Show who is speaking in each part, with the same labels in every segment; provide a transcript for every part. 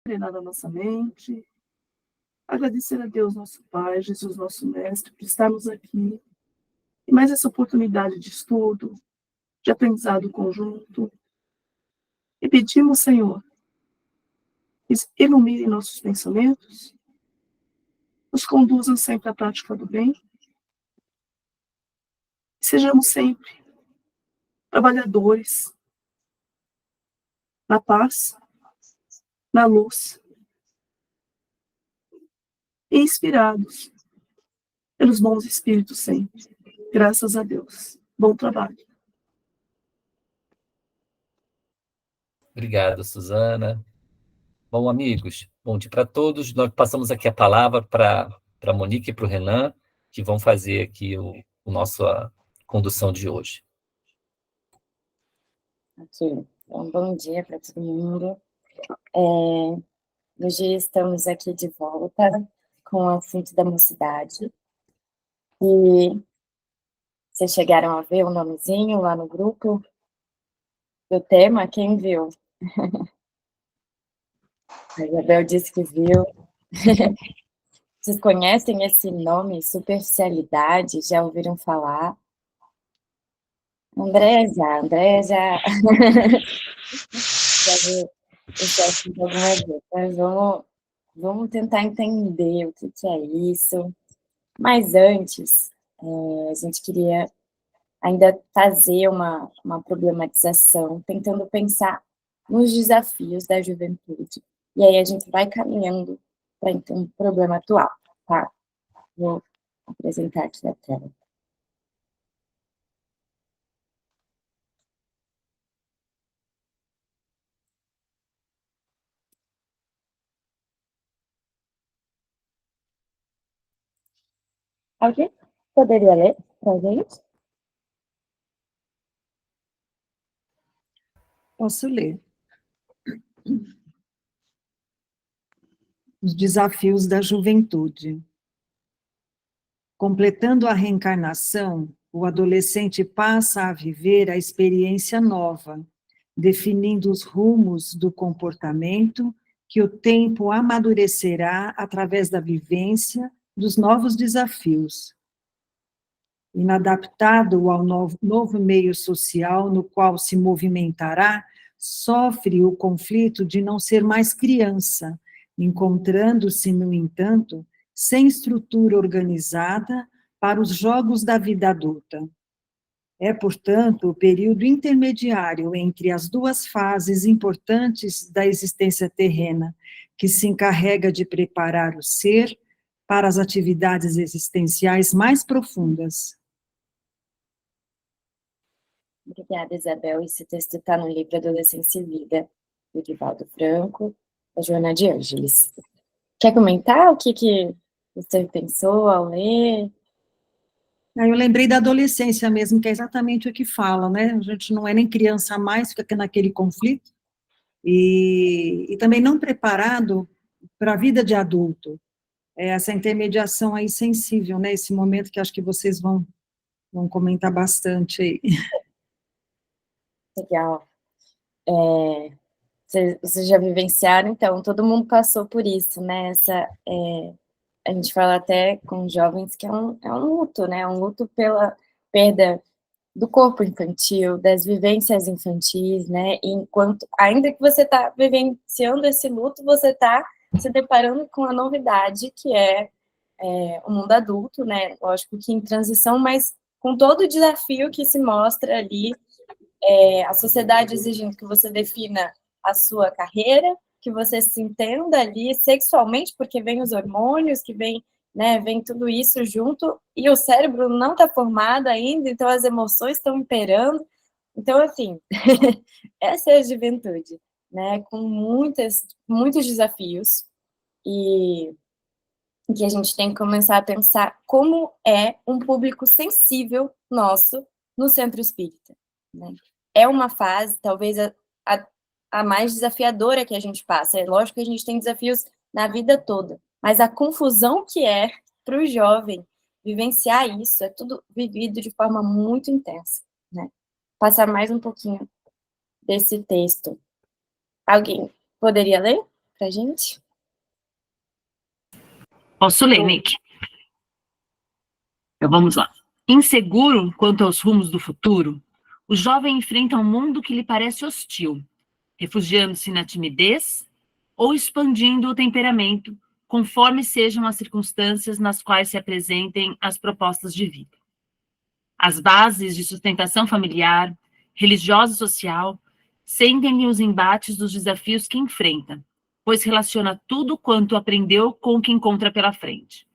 Speaker 1: treinar a nossa mente, agradecer a Deus, nosso Pai, Jesus, nosso Mestre, por estarmos aqui, e mais essa oportunidade de estudo, de aprendizado conjunto, e pedimos, Senhor, ilumine nossos pensamentos, nos conduzam sempre à prática do bem, e sejamos sempre trabalhadores na paz, na luz, e inspirados pelos bons espíritos sempre. Graças a Deus. Bom trabalho.
Speaker 2: Obrigado, Suzana. Bom, amigos, bom dia para todos. Nós passamos aqui a palavra para a Monique e para o Renan, que vão fazer aqui o nossa condução de hoje.
Speaker 3: Ok, então, bom dia para todo mundo. Hoje estamos aqui de volta com o assunto da mocidade. E vocês chegaram a ver o nomezinho lá no grupo do tema? Quem viu? A Isabel disse que viu. Vocês conhecem esse nome, superficialidade? Já ouviram falar? Andréia já viu esse assunto algumas vezes. Mas vamos tentar entender o que é isso. Mas antes, a gente queria ainda fazer uma problematização, tentando pensar nos desafios da juventude. E aí a gente vai caminhando para então o problema atual, tá? Vou apresentar aqui a tela. Alguém poderia ler para a gente?
Speaker 4: Posso ler. Os desafios da juventude. Completando a reencarnação, o adolescente passa a viver a experiência nova, definindo os rumos do comportamento que o tempo amadurecerá através da vivência dos novos desafios. Inadaptado ao novo meio social no qual se movimentará, sofre o conflito de não ser mais criança, encontrando-se, no entanto, sem estrutura organizada para os jogos da vida adulta. É, portanto, o período intermediário entre as duas fases importantes da existência terrena, que se encarrega de preparar o ser para as atividades existenciais mais profundas.
Speaker 3: Obrigada, Isabel. Esse texto está no livro Adolescência e Vida, do Divaldo Franco, da Joana de Ângeles. Quer comentar o que você pensou ao ler?
Speaker 4: Eu lembrei da adolescência mesmo, que é exatamente o que fala, né? A gente não é nem criança mais, fica naquele conflito, e também não preparado para a vida de adulto. Essa intermediação aí sensível, né? Esse momento que acho que vocês vão comentar bastante aí.
Speaker 3: Legal. Vocês já vivenciaram, então, todo mundo passou por isso, né? A gente fala até com jovens que é um luto, né? Um luto pela perda do corpo infantil, das vivências infantis, né? E ainda que você está vivenciando esse luto, você está se deparando com a novidade que é o mundo adulto, né? Lógico que em transição, mas com todo o desafio que se mostra ali, a sociedade exigindo que você defina a sua carreira, que você se entenda ali sexualmente, porque vem os hormônios, que vem tudo isso junto, e o cérebro não está formado ainda, então as emoções estão imperando. Então, assim, essa é a juventude, né? Com muitos desafios, e que a gente tem que começar a pensar como é um público sensível nosso no centro espírita, né? É uma fase, talvez, a mais desafiadora que a gente passa. É lógico que a gente tem desafios na vida toda, mas a confusão que é para o jovem vivenciar isso, é tudo vivido de forma muito intensa, né? Passar mais um pouquinho desse texto. Alguém poderia ler, pra gente?
Speaker 5: Posso ler, Nick? Então vamos lá. Inseguro quanto aos rumos do futuro, o jovem enfrenta um mundo que lhe parece hostil, refugiando-se na timidez ou expandindo o temperamento, conforme sejam as circunstâncias nas quais se apresentem as propostas de vida. As bases de sustentação familiar, religiosa e social sentem-lhe os embates dos desafios que enfrenta, pois relaciona tudo quanto aprendeu com o que encontra pela frente.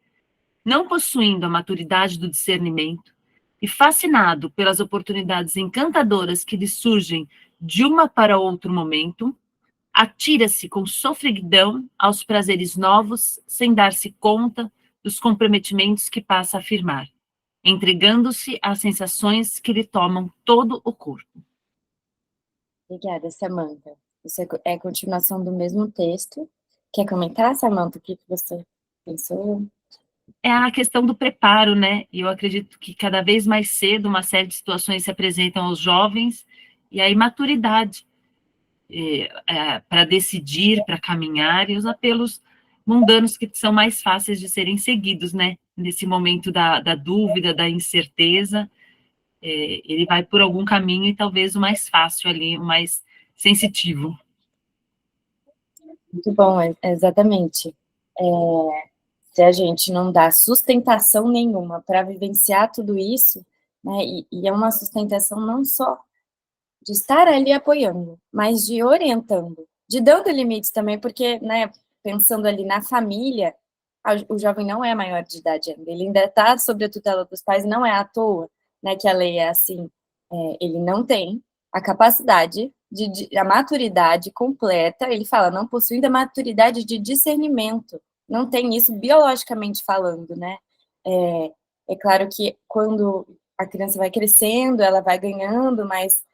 Speaker 5: Não possuindo a maturidade do discernimento e fascinado pelas oportunidades encantadoras que lhe surgem de uma para outro momento, atira-se com sofreguidão aos prazeres novos, sem dar-se conta dos comprometimentos que passa a afirmar, entregando-se às sensações que lhe tomam todo o corpo.
Speaker 3: Obrigada, Samantha. Isso é a continuação do mesmo texto. Quer comentar, Samantha, o que você pensou?
Speaker 5: É a questão do preparo, né? E eu acredito que cada vez mais cedo uma série de situações se apresentam aos jovens, e a imaturidade para decidir, para caminhar, e os apelos mundanos que são mais fáceis de serem seguidos, né? Nesse momento da dúvida, da incerteza, ele vai por algum caminho e talvez o mais fácil ali, o mais sensitivo.
Speaker 3: Muito bom, exatamente. Se a gente não dá sustentação nenhuma para vivenciar tudo isso, né, e é uma sustentação não só de estar ali apoiando, mas de orientando, de dando limites também, porque, né, pensando ali na família, o jovem não é maior de idade ainda, ele ainda está sob a tutela dos pais, não é à toa, né, que a lei é assim, ele não tem a capacidade, a maturidade completa, ele fala, não possuindo a maturidade de discernimento, não tem isso biologicamente falando, né, é claro que quando a criança vai crescendo, ela vai ganhando mais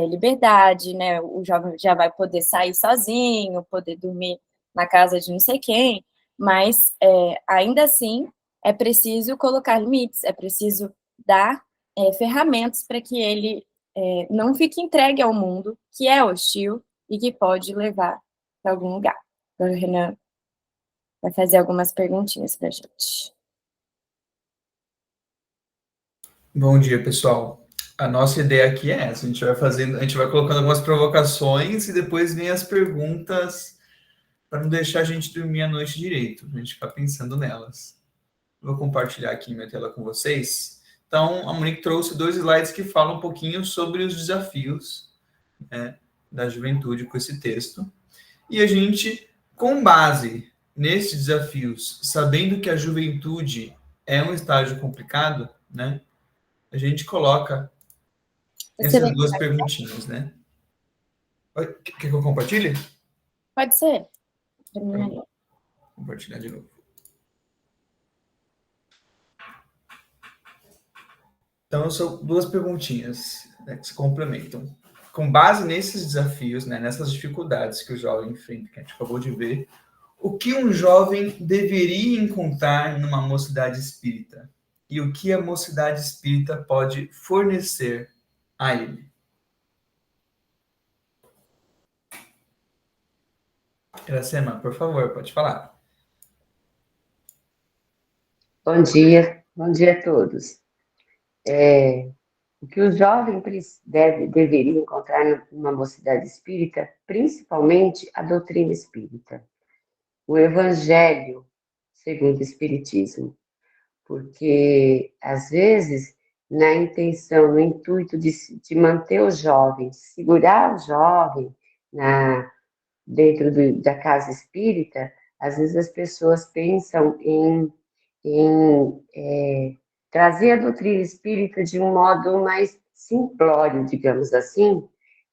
Speaker 3: liberdade, né, o jovem já vai poder sair sozinho, poder dormir na casa de não sei quem, mas ainda assim é preciso colocar limites, é preciso dar ferramentas para que ele não fique entregue ao mundo, que é hostil e que pode levar para algum lugar. Agora o Renan vai fazer algumas perguntinhas para a gente.
Speaker 6: Bom dia, pessoal. A nossa ideia aqui é essa, a gente vai colocando algumas provocações e depois vem as perguntas para não deixar a gente dormir a noite direito, para a gente ficar pensando nelas. Vou compartilhar aqui minha tela com vocês. Então, a Monique trouxe 2 slides que falam um pouquinho sobre os desafios, né, da juventude com esse texto. E a gente, com base nesses desafios, sabendo que a juventude é um estágio complicado, né, a gente coloca essas 2 perguntinhas, né? Quer que eu compartilhe?
Speaker 3: Pode ser.
Speaker 6: Vou compartilhar de novo. Então, são 2 perguntinhas, né, que se complementam. Com base nesses desafios, né, nessas dificuldades que o jovem enfrenta, que a gente acabou de ver, o que um jovem deveria encontrar numa mocidade espírita? E o que a mocidade espírita pode fornecer a ele? Iracema, por favor, pode falar.
Speaker 7: Bom dia a todos. O que o jovem deveria encontrar numa mocidade espírita, principalmente a doutrina espírita, o Evangelho segundo o Espiritismo, porque às vezes na intenção, no intuito de manter o jovem, segurar o jovem dentro da casa espírita, às vezes as pessoas pensam em trazer a doutrina espírita de um modo mais simplório, digamos assim,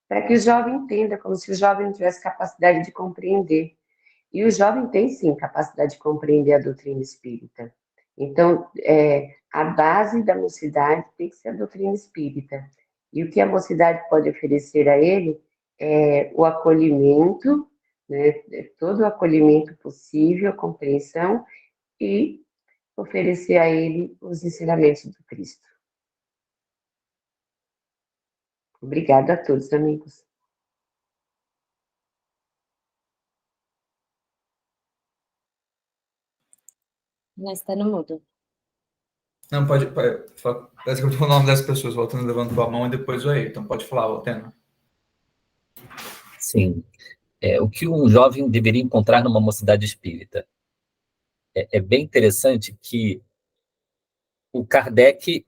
Speaker 7: para que o jovem entenda, como se o jovem não tivesse capacidade de compreender. E o jovem tem, sim, capacidade de compreender a doutrina espírita. Então, a base da mocidade tem que ser a doutrina espírita. E o que a mocidade pode oferecer a ele é o acolhimento, né, todo o acolhimento possível, a compreensão e oferecer a ele os ensinamentos do Cristo. Obrigada a todos, amigos.
Speaker 3: Né, você tá no mudo.
Speaker 6: Não, pode falar. Parece que eu estou falando o nome das pessoas. O Alteno levantou a mão e depois o Ayrton. Pode falar, Alteno.
Speaker 2: Sim. O que um jovem deveria encontrar numa mocidade espírita? É bem interessante que o Kardec,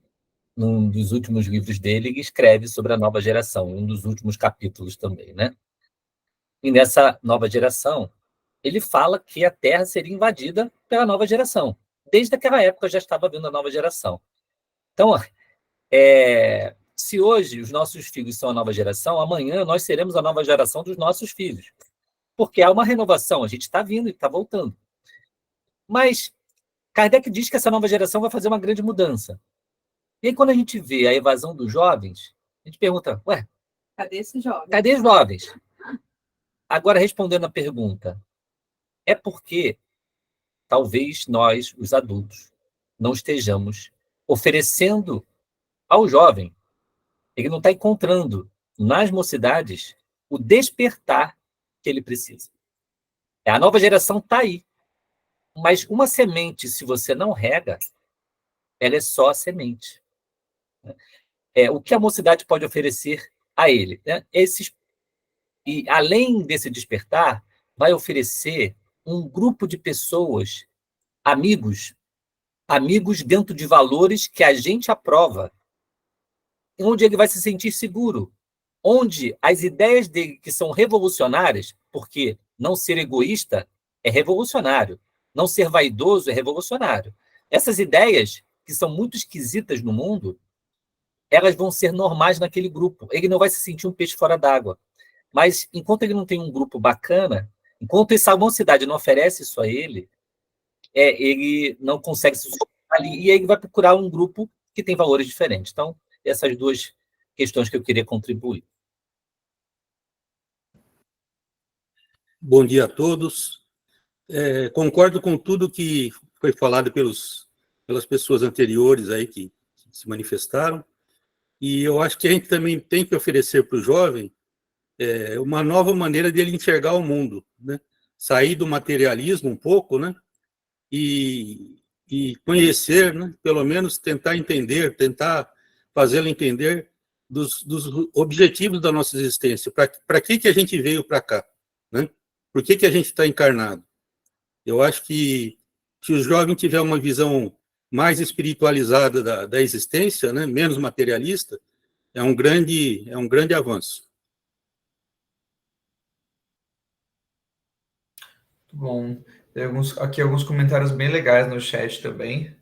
Speaker 2: num dos últimos livros dele, ele escreve sobre a nova geração, um dos últimos capítulos também, né? E nessa nova geração, ele fala que a Terra seria invadida pela nova geração. Desde aquela época já estava vindo a nova geração. Então, se hoje os nossos filhos são a nova geração, amanhã nós seremos a nova geração dos nossos filhos. Porque há uma renovação, a gente está vindo e está voltando. Mas Kardec diz que essa nova geração vai fazer uma grande mudança. E aí, quando a gente vê a evasão dos jovens, a gente pergunta, ué,
Speaker 8: Cadê esses jovens?
Speaker 2: cadê os jovens? Agora, respondendo a pergunta, é porque talvez nós, os adultos, não estejamos oferecendo ao jovem, ele não está encontrando nas mocidades o despertar que ele precisa. A nova geração está aí, mas uma semente, se você não rega, ela é só a semente. O que a mocidade pode oferecer a ele? Né? E além desse despertar, vai oferecer um grupo de pessoas, amigos dentro de valores que a gente aprova, onde ele vai se sentir seguro, onde as ideias dele que são revolucionárias, porque não ser egoísta é revolucionário, não ser vaidoso é revolucionário. Essas ideias, que são muito esquisitas no mundo, elas vão ser normais naquele grupo. Ele não vai se sentir um peixe fora d'água. Mas, enquanto ele não tem um grupo bacana, enquanto essa mocidade não oferece isso a ele, ele não consegue se sustentar ali, e aí ele vai procurar um grupo que tem valores diferentes. Então, essas duas questões que eu queria contribuir.
Speaker 9: Bom dia a todos. Concordo com tudo que foi falado pelas pessoas anteriores aí que se manifestaram, e eu acho que a gente também tem que oferecer para o jovem uma nova maneira de ele enxergar o mundo, né? Sair do materialismo um pouco, né? E conhecer, né? Pelo menos tentar entender, tentar fazê-lo entender dos objetivos da nossa existência. Para que a gente veio para cá, né? Por que a gente está encarnado? Eu acho que se o jovem tiver uma visão mais espiritualizada da existência, né? Menos materialista, é um grande avanço.
Speaker 6: Bom, tem alguns comentários bem legais no chat também.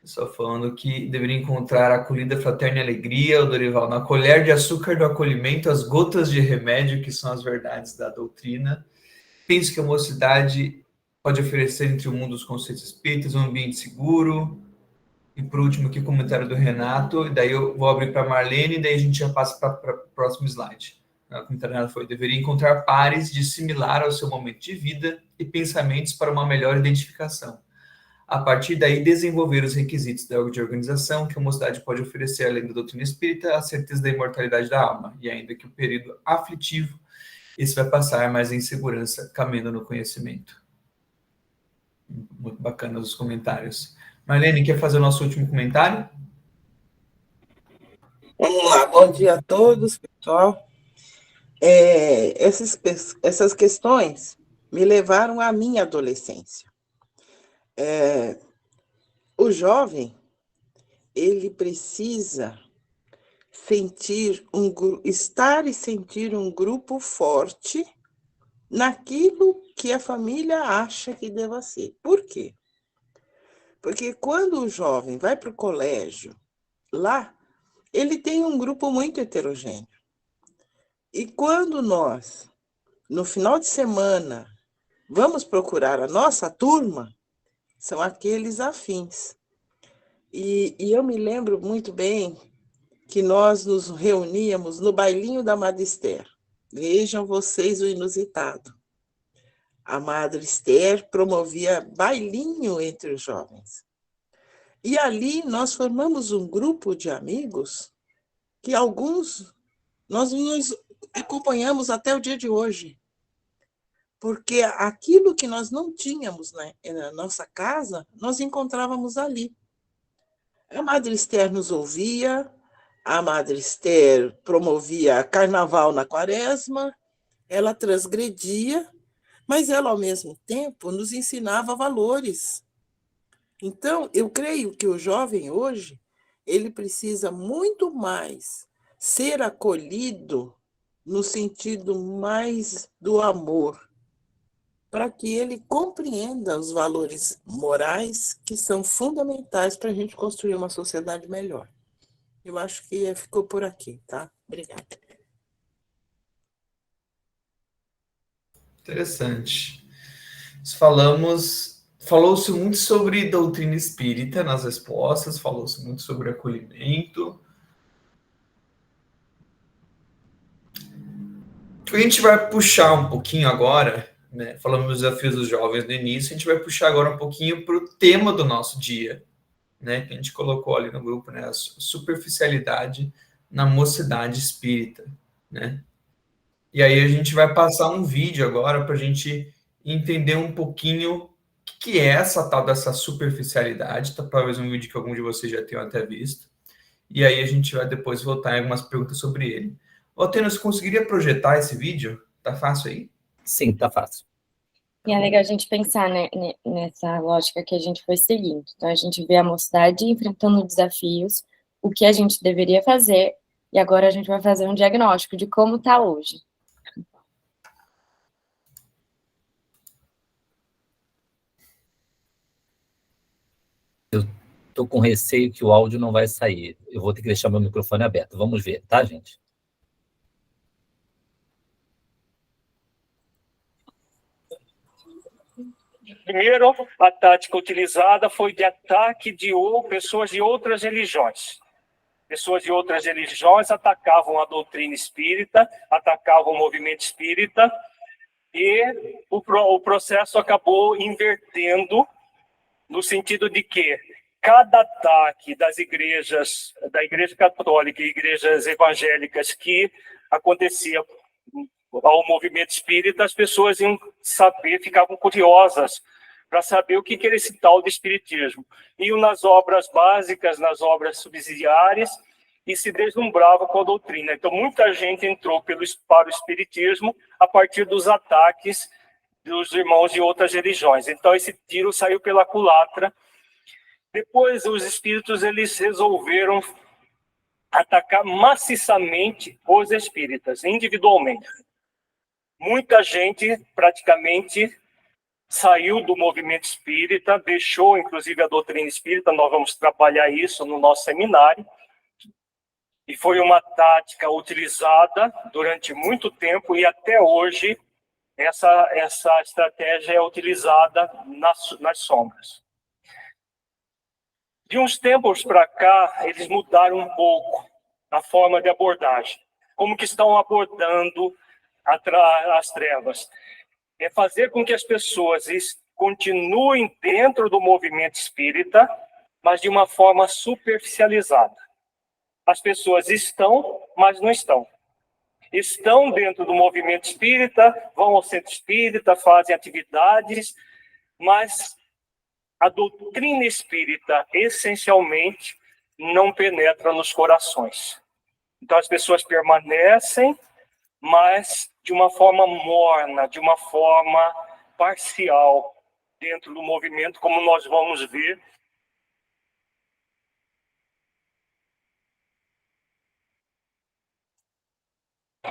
Speaker 6: Só falando que deveria encontrar a acolhida fraterna e alegria, o Dorival, na colher de açúcar do acolhimento, as gotas de remédio, que são as verdades da doutrina. Penso que a mocidade pode oferecer entre o mundo dos conceitos espíritas um ambiente seguro. E por último aqui o comentário do Renato, e daí eu vou abrir para a Marlene, e daí a gente já passa para o próximo slide. O comentário do Renato foi: deveria encontrar pares de similar ao seu momento de vida e pensamentos para uma melhor identificação. A partir daí, desenvolver os requisitos de organização que a mocidade pode oferecer, além da doutrina espírita, a certeza da imortalidade da alma, e ainda que o período aflitivo, esse vai passar mais em segurança, caminhando no conhecimento. Muito bacana os comentários. Marlene, quer fazer o nosso último comentário?
Speaker 10: Vamos lá, bom dia a todos, pessoal. Essas questões me levaram à minha adolescência. O jovem, ele precisa estar e sentir um grupo forte naquilo que a família acha que deva ser. Por quê? Porque quando o jovem vai para o colégio, lá, ele tem um grupo muito heterogêneo. E quando nós, no final de semana, vamos procurar a nossa turma, são aqueles afins. E eu me lembro muito bem que nós nos reuníamos no bailinho da Madre Esther. Vejam vocês o inusitado. A Madre Esther promovia bailinho entre os jovens. E ali nós formamos um grupo de amigos que alguns nós nos acompanhamos até o dia de hoje. porque aquilo que nós não tínhamos, né, na nossa casa, nós encontrávamos ali. A Madre Esther nos ouvia, a Madre Esther promovia carnaval na quaresma, ela transgredia, mas ela, ao mesmo tempo, nos ensinava valores. Então, eu creio que o jovem hoje, ele precisa muito mais ser acolhido no sentido mais do amor, para que ele compreenda os valores morais que são fundamentais para a gente construir uma sociedade melhor. Eu acho que ficou por aqui, tá? Obrigada.
Speaker 6: Interessante. Falou-se muito sobre doutrina espírita nas respostas, falou-se muito sobre acolhimento. A gente vai puxar um pouquinho agora, né? Falamos dos desafios dos jovens no início, a gente vai puxar agora um pouquinho para o tema do nosso dia, né? Que a gente colocou ali no grupo, né? A superficialidade na mocidade espírita, né? E aí a gente vai passar um vídeo agora para a gente entender um pouquinho o que é essa tal dessa superficialidade, tá? Talvez um vídeo que algum de vocês já tenham até visto. E aí a gente vai depois voltar em algumas perguntas sobre ele. Ô, Tênis, conseguiria projetar esse vídeo? Tá fácil aí?
Speaker 2: Sim, tá fácil.
Speaker 3: E é legal a gente pensar, né, nessa lógica que a gente foi seguindo. Então, a gente vê a mocidade enfrentando desafios, o que a gente deveria fazer, e agora a gente vai fazer um diagnóstico de como está hoje.
Speaker 2: Eu tô com receio que o áudio não vai sair. Eu vou ter que deixar meu microfone aberto. Vamos ver, tá, gente?
Speaker 8: Primeiro, a tática utilizada foi de ataque de pessoas de outras religiões. Pessoas de outras religiões atacavam a doutrina espírita, atacavam o movimento espírita, e o processo acabou invertendo no sentido de que cada ataque das igrejas, da Igreja Católica e igrejas evangélicas que acontecia ao movimento espírita, as pessoas iam saber, ficavam curiosas para saber o que era esse tal de espiritismo. Iam nas obras básicas, nas obras subsidiárias, e se deslumbravam com a doutrina. Então, muita gente entrou para o espiritismo a partir dos ataques dos irmãos de outras religiões. Então, esse tiro saiu pela culatra. Depois, os espíritos eles resolveram atacar maciçamente os espíritas, individualmente. Muita gente, praticamente, saiu do movimento espírita, deixou, inclusive, a doutrina espírita. Nós vamos trabalhar isso no nosso seminário. E foi uma tática utilizada durante muito tempo, e até hoje essa estratégia é utilizada nas sombras. De uns tempos para cá, eles mudaram um pouco a forma de abordagem. Como que estão abordando as trevas? É fazer com que as pessoas continuem dentro do movimento espírita, mas de uma forma superficializada. As pessoas estão, mas não estão. Estão dentro do movimento espírita, vão ao centro espírita, fazem atividades, mas a doutrina espírita, essencialmente, não penetra nos corações. Então, as pessoas permanecem, mas de uma forma morna, de uma forma parcial, dentro do movimento, como nós vamos ver.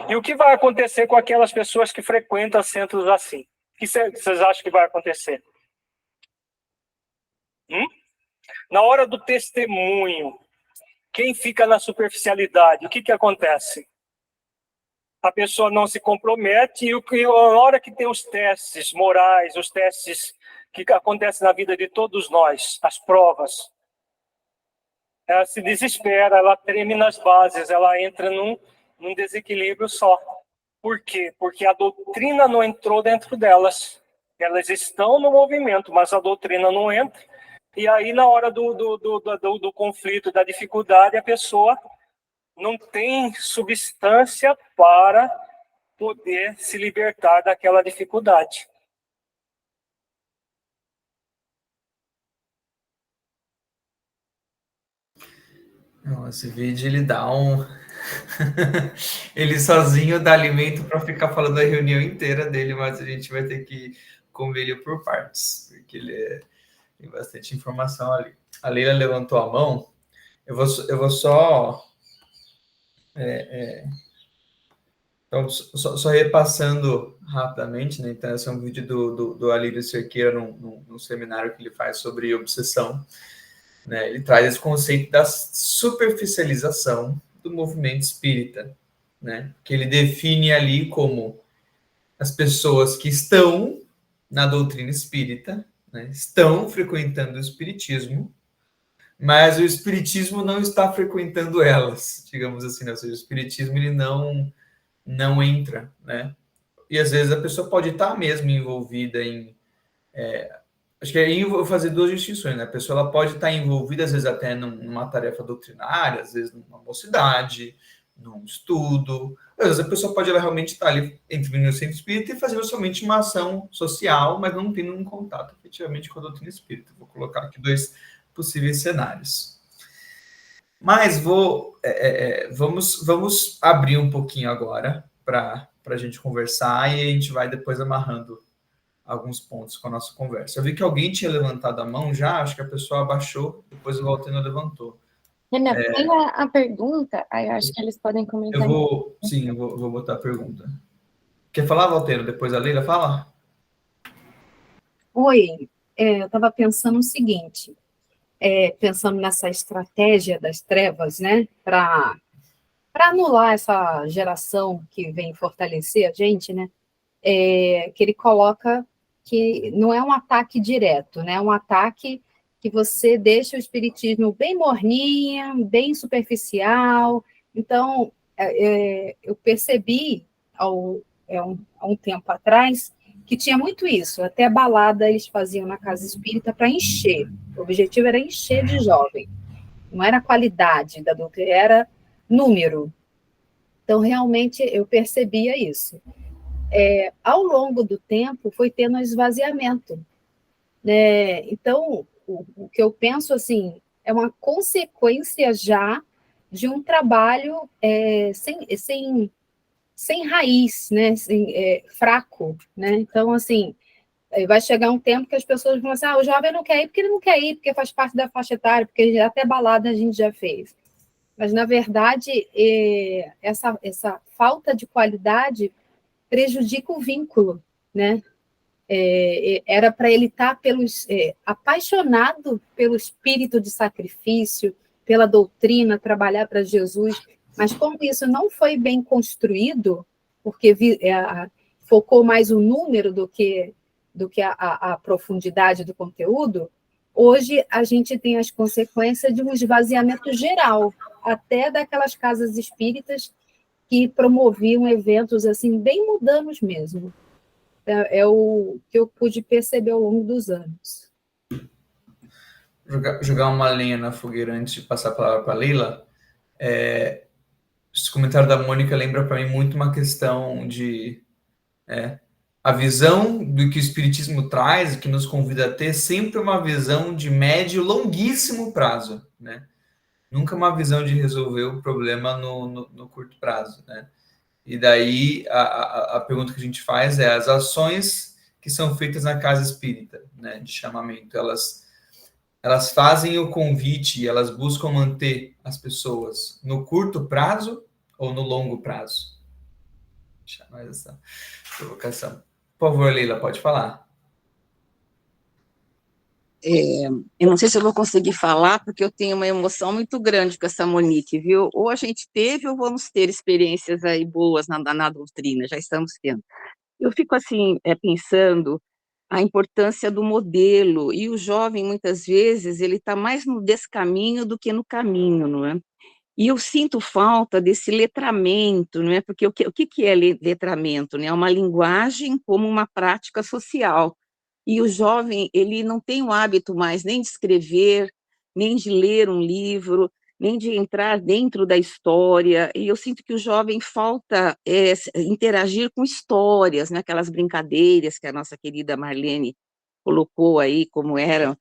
Speaker 8: E o que vai acontecer com aquelas pessoas que frequentam centros assim? O que vocês acham que vai acontecer? Na hora do testemunho, quem fica na superficialidade, o que acontece? A pessoa não se compromete, e na hora que tem os testes morais, os testes que acontecem na vida de todos nós, as provas, ela se desespera, ela treme nas bases, ela entra num desequilíbrio só. Por quê? Porque a doutrina não entrou dentro delas. Elas estão no movimento, mas a doutrina não entra. E aí, na hora do conflito, da dificuldade, a pessoa não tem substância para poder se libertar daquela dificuldade.
Speaker 6: Esse vídeo, ele dá um... ele sozinho dá alimento para ficar falando a reunião inteira dele, mas a gente vai ter que comer ele por partes, porque tem bastante informação ali. A Leila levantou a mão, eu vou só... Então, só repassando rapidamente, né? Então, esse é um vídeo do Alírio Cerqueira num seminário que ele faz sobre obsessão. Né? Ele traz esse conceito da superficialização do movimento espírita, né? Que ele define ali como as pessoas que estão na doutrina espírita, né? Estão frequentando o espiritismo, mas o espiritismo não está frequentando elas, digamos assim, né? Ou seja, o espiritismo ele não entra, né? E às vezes a pessoa pode estar mesmo envolvida em... acho que aí eu vou fazer duas distinções, né? A pessoa ela pode estar envolvida, às vezes, até numa tarefa doutrinária, às vezes numa mocidade, num estudo. Às vezes a pessoa pode ela realmente estar ali vindo no centro espírita e fazendo somente uma ação social, mas não tendo um contato efetivamente com a doutrina espírita. Vou colocar aqui dois possíveis cenários. Mas vamos abrir um pouquinho agora para a gente conversar e a gente vai depois amarrando alguns pontos com a nossa conversa. Eu vi que alguém tinha levantado a mão já, acho que a pessoa abaixou, depois o Valteno levantou.
Speaker 3: Renan, tem a pergunta, aí eu acho que eles podem comentar.
Speaker 6: Eu vou botar a pergunta. Quer falar, Valteno? Depois a Leila fala?
Speaker 11: Oi, eu estava pensando o seguinte, pensando nessa estratégia das trevas, né, para anular essa geração que vem fortalecer a gente, né, que ele coloca que não é um ataque direto, né, é um ataque que você deixa o espiritismo bem morninha, bem superficial. Então, eu percebi há um tempo atrás que tinha muito isso, até balada eles faziam na casa espírita para encher, o objetivo era encher de jovem, não era qualidade da doutrina, era número. Então, realmente, eu percebia isso. Ao longo do tempo, foi tendo um esvaziamento, né? Então, o que eu penso, assim, é uma consequência já de um trabalho sem raiz, né? Fraco, né? Então, assim, vai chegar um tempo que as pessoas vão assim, o jovem não quer ir porque ele não quer ir, porque faz parte da faixa etária, porque até balada a gente já fez. Mas, na verdade, essa falta de qualidade prejudica o vínculo, né? Era para ele estar apaixonado pelo espírito de sacrifício, pela doutrina, trabalhar para Jesus, mas como isso não foi bem construído, porque focou mais o número do que a profundidade do conteúdo, hoje a gente tem as consequências de um esvaziamento geral, até daquelas casas espíritas que promoviam eventos assim bem mundanos mesmo. É o que eu pude perceber ao longo dos anos.
Speaker 6: Jogar uma lenha na fogueira antes de passar a palavra para a Leila. Esse comentário da Mônica lembra para mim muito uma questão de a visão do que o Espiritismo traz, que nos convida a ter, sempre uma visão de médio, longuíssimo prazo, né? Nunca uma visão de resolver o problema no curto prazo, né? E daí a pergunta que a gente faz é: as ações que são feitas na casa espírita, né, de chamamento, elas fazem o convite e elas buscam manter as pessoas no curto prazo ou no longo prazo? Deixa mais essa provocação. Por favor, Leila, pode falar.
Speaker 12: Eu não sei se eu vou conseguir falar, porque eu tenho uma emoção muito grande com essa Monique, viu? Ou a gente teve, ou vamos ter experiências aí boas na doutrina, já estamos tendo. Eu fico, assim, pensando a importância do modelo, e o jovem, muitas vezes, ele está mais no descaminho do que no caminho, não é? E eu sinto falta desse letramento, não é? Porque o que é letramento, né? É uma linguagem como uma prática social. E o jovem, ele não tem o hábito mais nem de escrever, nem de ler um livro, nem de entrar dentro da história, e eu sinto que o jovem falta interagir com histórias, né, aquelas brincadeiras que a nossa querida Marlene colocou aí, como eram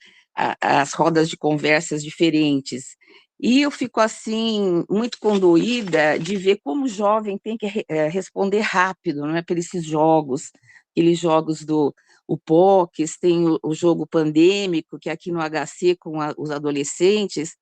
Speaker 12: as rodas de conversas diferentes. E eu fico, assim, muito condoída de ver como o jovem tem que responder rápido, não é, por esses jogos, aqueles jogos do o POCs, tem o jogo pandêmico, que aqui no HC, com os adolescentes,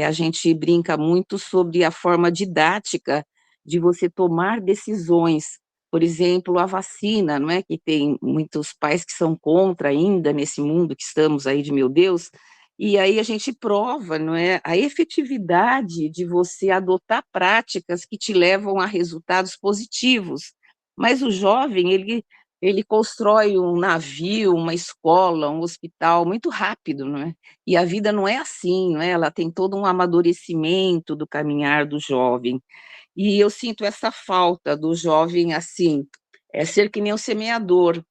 Speaker 12: a gente brinca muito sobre a forma didática de você tomar decisões. Por exemplo, a vacina, não é? Que tem muitos pais que são contra ainda nesse mundo que estamos aí de meu Deus, e aí a gente prova, não é, a efetividade de você adotar práticas que te levam a resultados positivos. Mas o jovem, ele constrói um navio, uma escola, um hospital muito rápido, não é? E a vida não é assim, não é? Ela tem todo um amadurecimento do caminhar do jovem. E eu sinto essa falta do jovem, assim, ser que nem um semeador,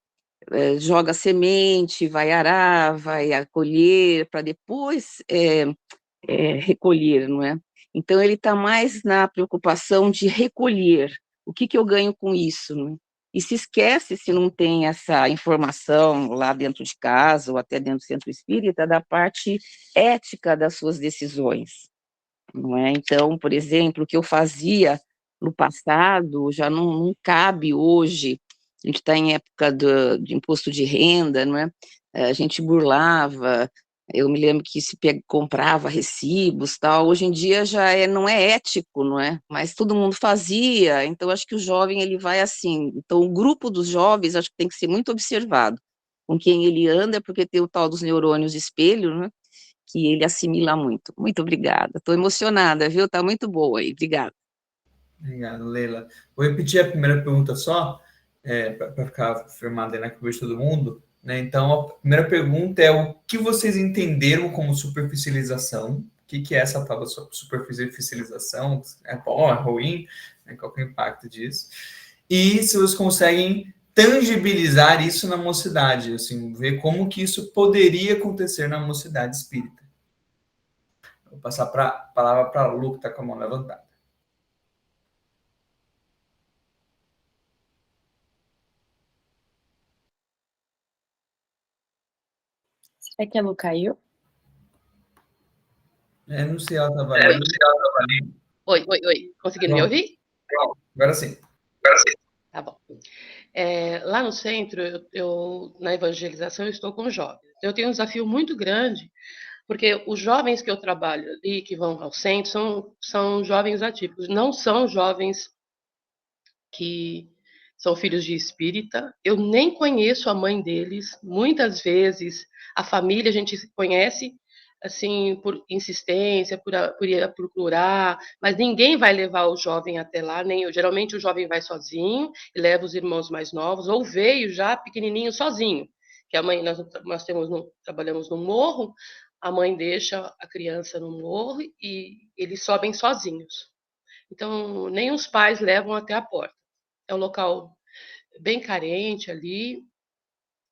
Speaker 12: joga semente, vai arar, vai acolher, para depois recolher, não é? Então, ele está mais na preocupação de recolher. O que eu ganho com isso, não é? E se esquece, se não tem essa informação lá dentro de casa, ou até dentro do centro espírita, da parte ética das suas decisões, não é? Então, por exemplo, o que eu fazia no passado já não cabe hoje. A gente está em época de imposto de renda, não é? A gente burlava, eu me lembro que se comprava recibos, tal. Hoje em dia já não é ético, não é? Mas todo mundo fazia, então acho que o jovem ele vai assim. Então o grupo dos jovens acho que tem que ser muito observado com quem ele anda, porque tem o tal dos neurônios espelho, né? Que ele assimila muito. Muito obrigada. Estou emocionada, viu? Está muito boa aí. Obrigada.
Speaker 6: Obrigado, Leila. Vou repetir a primeira pergunta só, para ficar firmada aí na cabeça de todo mundo. Né? Então, a primeira pergunta é o que vocês entenderam como superficialização? O que é essa tal superficialização? É bom, é ruim? Né? Qual que é o impacto disso? E se vocês conseguem tangibilizar isso na mocidade, assim, ver como que isso poderia acontecer na mocidade espírita. Vou passar a palavra para a Lu, que está com a mão levantada.
Speaker 3: Será que a Lu caiu?
Speaker 6: Não sei, ela estava ali.
Speaker 13: Oi. Conseguiram me ouvir?
Speaker 6: Agora sim.
Speaker 13: Tá bom. Lá no centro, na evangelização, eu estou com jovens. Eu tenho um desafio muito grande, porque os jovens que eu trabalho ali, que vão ao centro, são jovens atípicos, não são jovens que são filhos de espírita. Eu nem conheço a mãe deles. Muitas vezes, a família a gente se conhece assim, por insistência, por ir procurar, mas ninguém vai levar o jovem até lá, nem eu. Geralmente o jovem vai sozinho, e leva os irmãos mais novos, ou veio já pequenininho sozinho, que a mãe, nós trabalhamos no morro, a mãe deixa a criança no morro e eles sobem sozinhos. Então, nem os pais levam até a porta. É um local bem carente ali,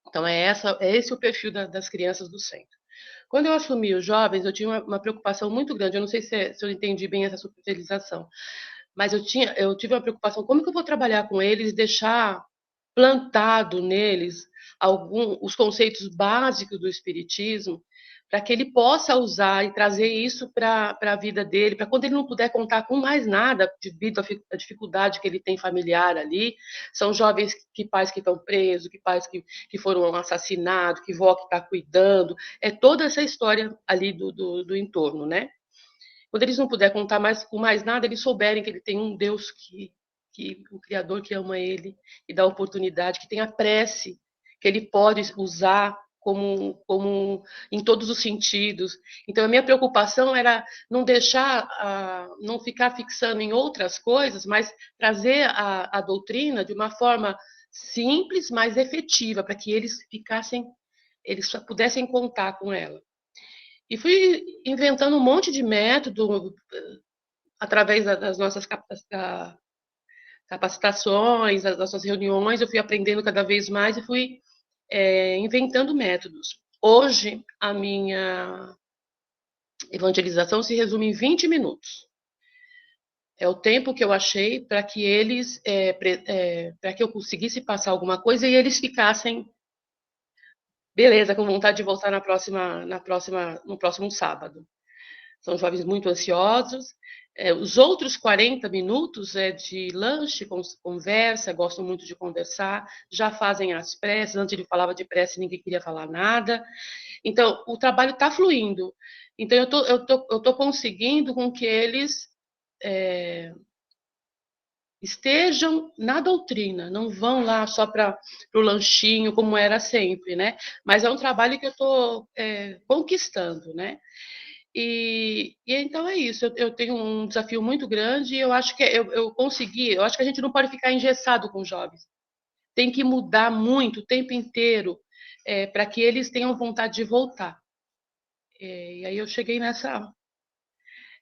Speaker 13: então é esse o perfil das crianças do centro. Quando eu assumi os jovens, eu tinha uma preocupação muito grande. Eu não sei se eu entendi bem essa superficialização, mas eu tive uma preocupação: como que eu vou trabalhar com eles, deixar plantado neles os conceitos básicos do espiritismo, para que ele possa usar e trazer isso para a vida dele, para quando ele não puder contar com mais nada, devido à dificuldade que ele tem familiar ali. São jovens pais que estão presos, pais que foram assassinados, que vó que está cuidando, toda essa história ali do entorno, né? Quando eles não puderem contar com mais nada, eles souberem que ele tem um Deus que o Criador que ama ele e dá oportunidade, que tem a prece, que ele pode usar como em todos os sentidos. Então, a minha preocupação era não não ficar fixando em outras coisas, mas trazer a doutrina de uma forma simples, mas efetiva, para que eles só pudessem contar com ela. E fui inventando um monte de método através das nossas capacitações, das nossas reuniões. Eu fui aprendendo cada vez mais e fui inventando métodos. Hoje, a minha evangelização se resume em 20 minutos. É o tempo que eu achei para que eles, para que eu conseguisse passar alguma coisa e eles ficassem, beleza, com vontade de voltar no próximo sábado. São jovens muito ansiosos. Os outros 40 minutos é de lanche, conversa, gostam muito de conversar, já fazem as preces. Antes ele falava de prece, ninguém queria falar nada. Então, o trabalho está fluindo. Então, eu tô conseguindo com que eles estejam na doutrina, não vão lá só para o lanchinho, como era sempre, né? Mas é um trabalho que eu estou conquistando, né? E então é isso, eu tenho um desafio muito grande e eu acho que eu consegui, eu acho que a gente não pode ficar engessado com jovens. Tem que mudar muito o tempo inteiro para que eles tenham vontade de voltar. E aí eu cheguei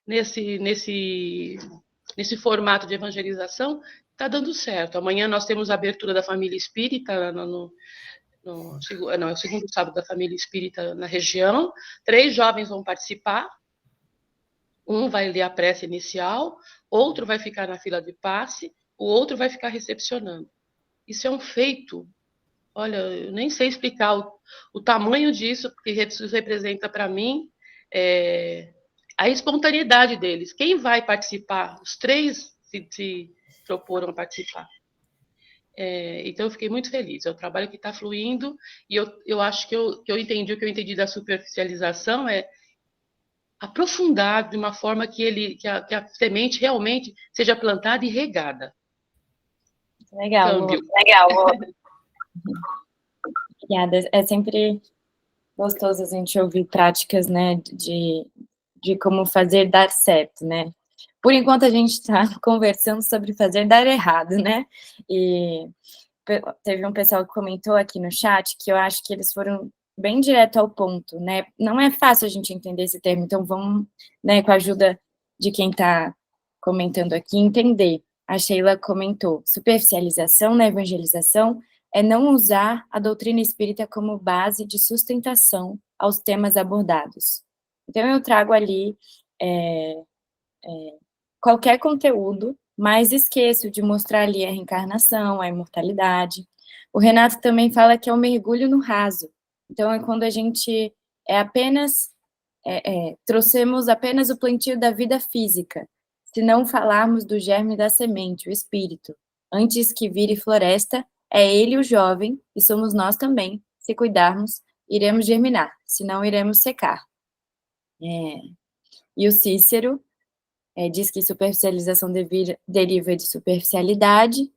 Speaker 13: nesse formato de evangelização, está dando certo. Amanhã nós temos a abertura da família espírita é o segundo sábado da família espírita na região. 3 jovens vão participar. Um vai ler a prece inicial, outro vai ficar na fila de passe, o outro vai ficar recepcionando. Isso é um feito. Olha, eu nem sei explicar o tamanho disso, porque isso representa para mim a espontaneidade deles. Quem vai participar? Os 3 se proporam a participar. Então, eu fiquei muito feliz. É um trabalho que está fluindo e eu acho que eu entendi o que eu entendi da superficialização aprofundar de uma forma que a semente realmente seja plantada e regada.
Speaker 3: Legal,
Speaker 13: Câmbio.
Speaker 3: Obrigada. É sempre gostoso a gente ouvir práticas, né, de como fazer dar certo, né? Por enquanto, a gente está conversando sobre fazer dar errado, né? E teve um pessoal que comentou aqui no chat que eu acho que eles foram bem direto ao ponto, né? Não é fácil a gente entender esse termo, então vamos, né, com a ajuda de quem está comentando aqui, entender. A Sheila comentou, superficialização na evangelização é não usar a doutrina espírita como base de sustentação aos temas abordados. Então, eu trago ali qualquer conteúdo, mas esqueço de mostrar ali a reencarnação, a imortalidade. O Renato também fala que é um mergulho no raso. Então, é quando a gente trouxemos apenas o plantio da vida física, se não falarmos do germe da semente, o espírito. Antes que vire floresta, é ele o jovem, e somos nós também. Se cuidarmos, iremos germinar, senão iremos secar. E o Cícero diz que superficialização deriva de superficialidade.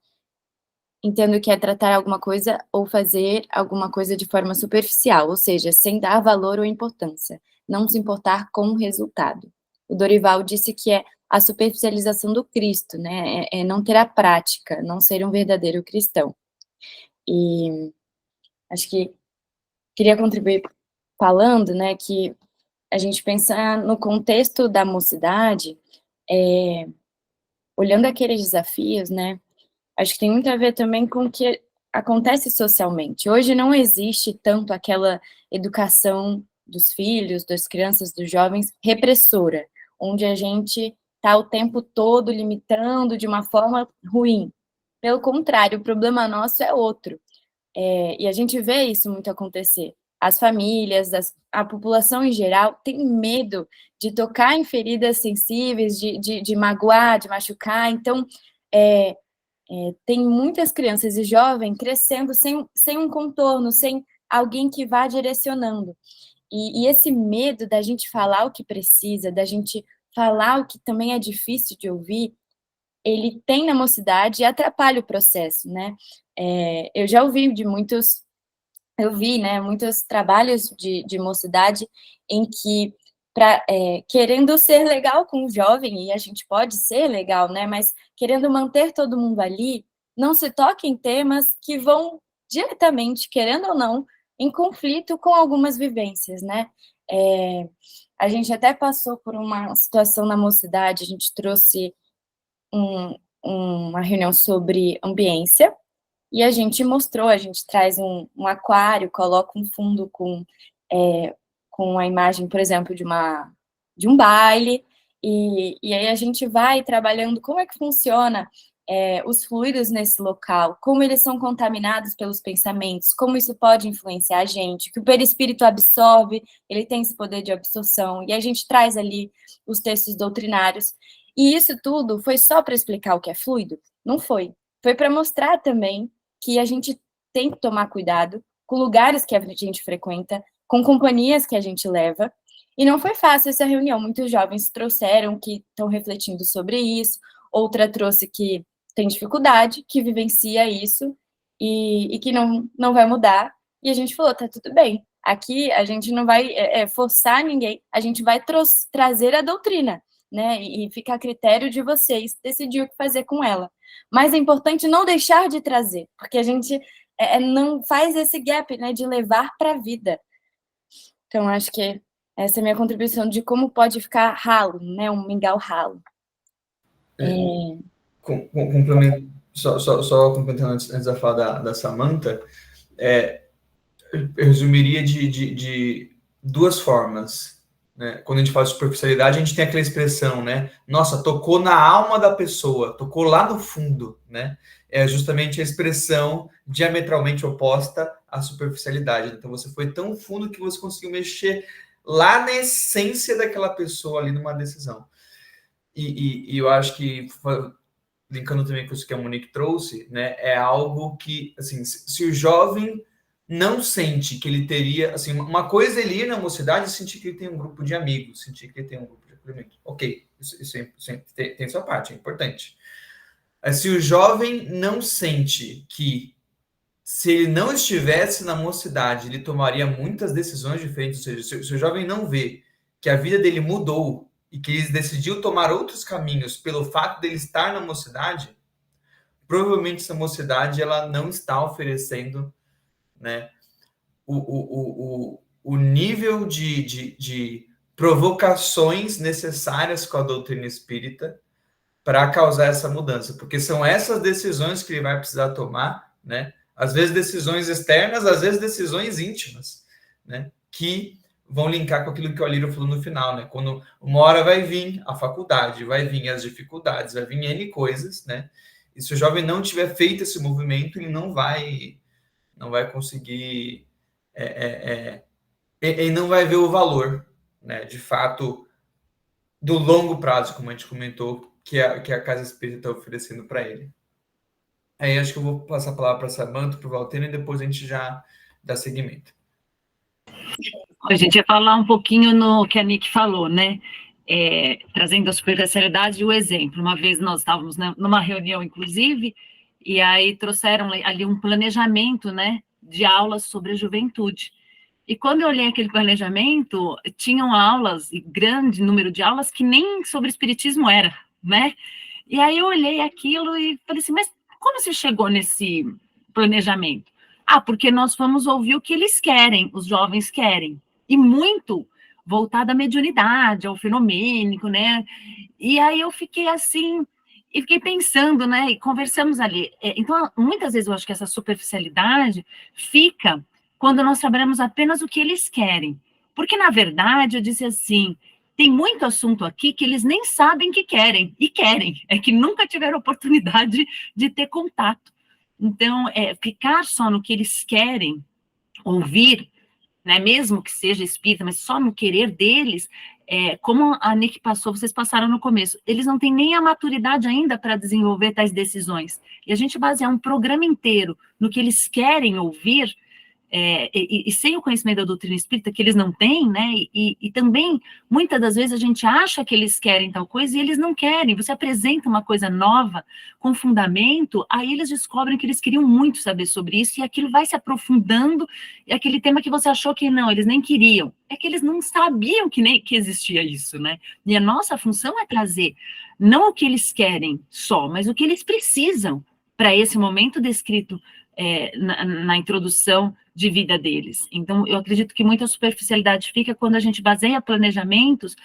Speaker 3: Entendo que é tratar alguma coisa ou fazer alguma coisa de forma superficial, ou seja, sem dar valor ou importância, não se importar com o resultado. O Dorival disse que é a superficialização do Cristo, né? É não ter a prática, não ser um verdadeiro cristão. E acho que queria contribuir falando, né, que a gente pensar no contexto da mocidade, olhando aqueles desafios, né, acho que tem muito a ver também com o que acontece socialmente. Hoje não existe tanto aquela educação dos filhos, das crianças, dos jovens, repressora, onde a gente está o tempo todo limitando de uma forma ruim. Pelo contrário, o problema nosso é outro. E a gente vê isso muito acontecer. As famílias, a população em geral tem medo de tocar em feridas sensíveis, de magoar, de machucar. Então, tem muitas crianças e jovens crescendo sem um contorno, sem alguém que vá direcionando. E esse medo da gente falar o que precisa, da gente falar o que também é difícil de ouvir, ele tem na mocidade e atrapalha o processo, né? Eu já ouvi muitos trabalhos de mocidade em que, querendo ser legal com o jovem, e a gente pode ser legal, né? Mas querendo manter todo mundo ali, não se toca em temas que vão diretamente, querendo ou não, em conflito com algumas vivências, né? A gente até passou por uma situação na mocidade, a gente trouxe uma reunião sobre ambiência, e a gente traz um aquário, coloca um fundo com a imagem, por exemplo, de uma baile, e aí a gente vai trabalhando como é que funciona os fluidos nesse local, como eles são contaminados pelos pensamentos, como isso pode influenciar a gente, que o perispírito absorve, ele tem esse poder de absorção, e a gente traz ali os textos doutrinários. E isso tudo foi só para explicar o que é fluido? Não foi. Foi para mostrar também que a gente tem que tomar cuidado com lugares que a gente frequenta, com companhias que a gente leva. E não foi fácil essa reunião. Muitos jovens trouxeram que estão refletindo sobre isso, outra trouxe que tem dificuldade, que vivencia isso e que não vai mudar. E a gente falou, tá tudo bem. Aqui a gente não vai forçar ninguém, a gente vai trazer a doutrina, né? E fica a critério de vocês decidir o que fazer com ela. Mas é importante não deixar de trazer, porque a gente não faz esse gap, né, de levar para a vida. Então, acho que essa é a minha contribuição de como pode ficar ralo, né, um mingau ralo.
Speaker 6: Só complementando antes da fala da Samantha, eu resumiria de duas formas. Né? Quando a gente fala de superficialidade, a gente tem aquela expressão, né? Nossa, tocou na alma da pessoa, tocou lá no fundo, né? É justamente a expressão diametralmente oposta à superficialidade. Então, você foi tão fundo que você conseguiu mexer lá na essência daquela pessoa ali numa decisão. E eu acho que, linkando também com isso que a Monique trouxe, né? É algo que, assim, se o jovem não sente que ele teria, assim, uma coisa ele ir na mocidade e sentir que ele tem um grupo de amigos, sentir que ele tem um grupo de acolhimento. Ok, isso tem sua parte, é importante. Mas se o jovem não sente que, se ele não estivesse na mocidade, ele tomaria muitas decisões diferentes, ou seja, se o jovem não vê que a vida dele mudou e que ele decidiu tomar outros caminhos pelo fato dele estar na mocidade, provavelmente essa mocidade ela não está oferecendo, né, o nível de provocações necessárias com a doutrina espírita para causar essa mudança, porque são essas decisões que ele vai precisar tomar, né? Às vezes decisões externas, às vezes decisões íntimas, né? Que vão linkar com aquilo que o Alírio falou no final, né? Quando uma hora vai vir a faculdade, vai vir as dificuldades, vai vir N coisas, né? E se o jovem não tiver feito esse movimento, ele não vai conseguir, ele não vai ver o valor, né, de fato, do longo prazo, como a gente comentou, que a Casa Espírita está oferecendo para ele. Aí acho que eu vou passar a palavra para a Samantha, para o Valtênio, e depois a gente já dá seguimento.
Speaker 5: A gente ia falar um pouquinho no que a Nick falou, né? Trazendo a superficialidade e o exemplo. Uma vez nós estávamos numa reunião, inclusive, e aí trouxeram ali um planejamento, né, de aulas sobre a juventude. E quando eu olhei aquele planejamento, tinham aulas, e grande número de aulas, que nem sobre espiritismo era, né? E aí eu olhei aquilo e falei assim, mas como você chegou nesse planejamento? Ah, porque nós fomos ouvir o que eles querem, os jovens querem. E muito voltado à mediunidade, ao fenomênico, né? E aí eu fiquei assim, e fiquei pensando, né? E conversamos ali. Então, muitas vezes eu acho que essa superficialidade fica quando nós trabalhamos apenas o que eles querem. Porque, na verdade, eu disse assim, tem muito assunto aqui que eles nem sabem que querem, e querem, é que nunca tiveram oportunidade de ter contato. Então, ficar só no que eles querem ouvir, né, mesmo que seja espírita, mas só no querer deles, como a Nick passou, vocês passaram no começo, eles não têm nem a maturidade ainda para desenvolver tais decisões. E a gente basear um programa inteiro no que eles querem ouvir, e sem o conhecimento da doutrina espírita, que eles não têm, né, e também, muitas das vezes, a gente acha que eles querem tal coisa, e eles não querem. Você apresenta uma coisa nova, com fundamento, aí eles descobrem que eles queriam muito saber sobre isso, e aquilo vai se aprofundando, e aquele tema que você achou que não, eles nem queriam, é que eles não sabiam que existia isso, né, e a nossa função é trazer, não o que eles querem só, mas o que eles precisam, para esse momento descrito na introdução de vida deles. Então, eu acredito que muita superficialidade fica quando a gente baseia planejamentos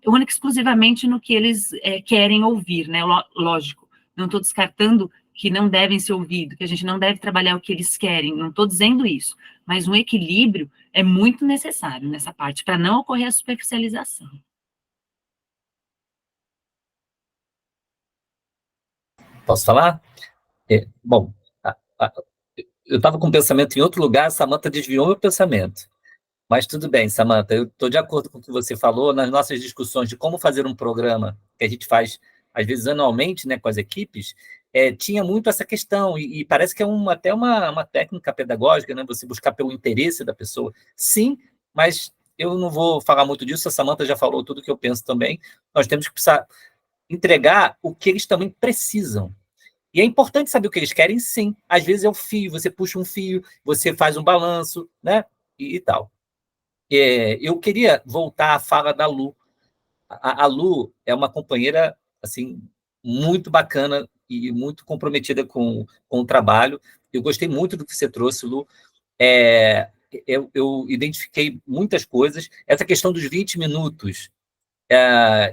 Speaker 5: única e exclusivamente no que eles querem ouvir, né? Lógico, não estou descartando que não devem ser ouvidos, que a gente não deve trabalhar o que eles querem, não estou dizendo isso, mas um equilíbrio é muito necessário nessa parte, para não ocorrer a superficialização.
Speaker 2: Posso falar? Bom, eu estava com o pensamento em outro lugar, a Samantha desviou meu pensamento. Mas tudo bem, Samantha, eu estou de acordo com o que você falou nas nossas discussões de como fazer um programa que a gente faz, às vezes, anualmente, né, com as equipes, tinha muito essa questão, e parece que é até uma técnica pedagógica, né, você buscar pelo interesse da pessoa. Sim, mas eu não vou falar muito disso, a Samantha já falou tudo que eu penso também. Nós temos que precisar entregar o que eles também precisam. E é importante saber o que eles querem, sim. Às vezes é o fio, você puxa um fio, você faz um balanço, né, e tal. Eu queria voltar à fala da Lu. A Lu é uma companheira assim, muito bacana e muito comprometida com o trabalho. Eu gostei muito do que você trouxe, Lu. Eu identifiquei muitas coisas. Essa questão dos 20 minutos,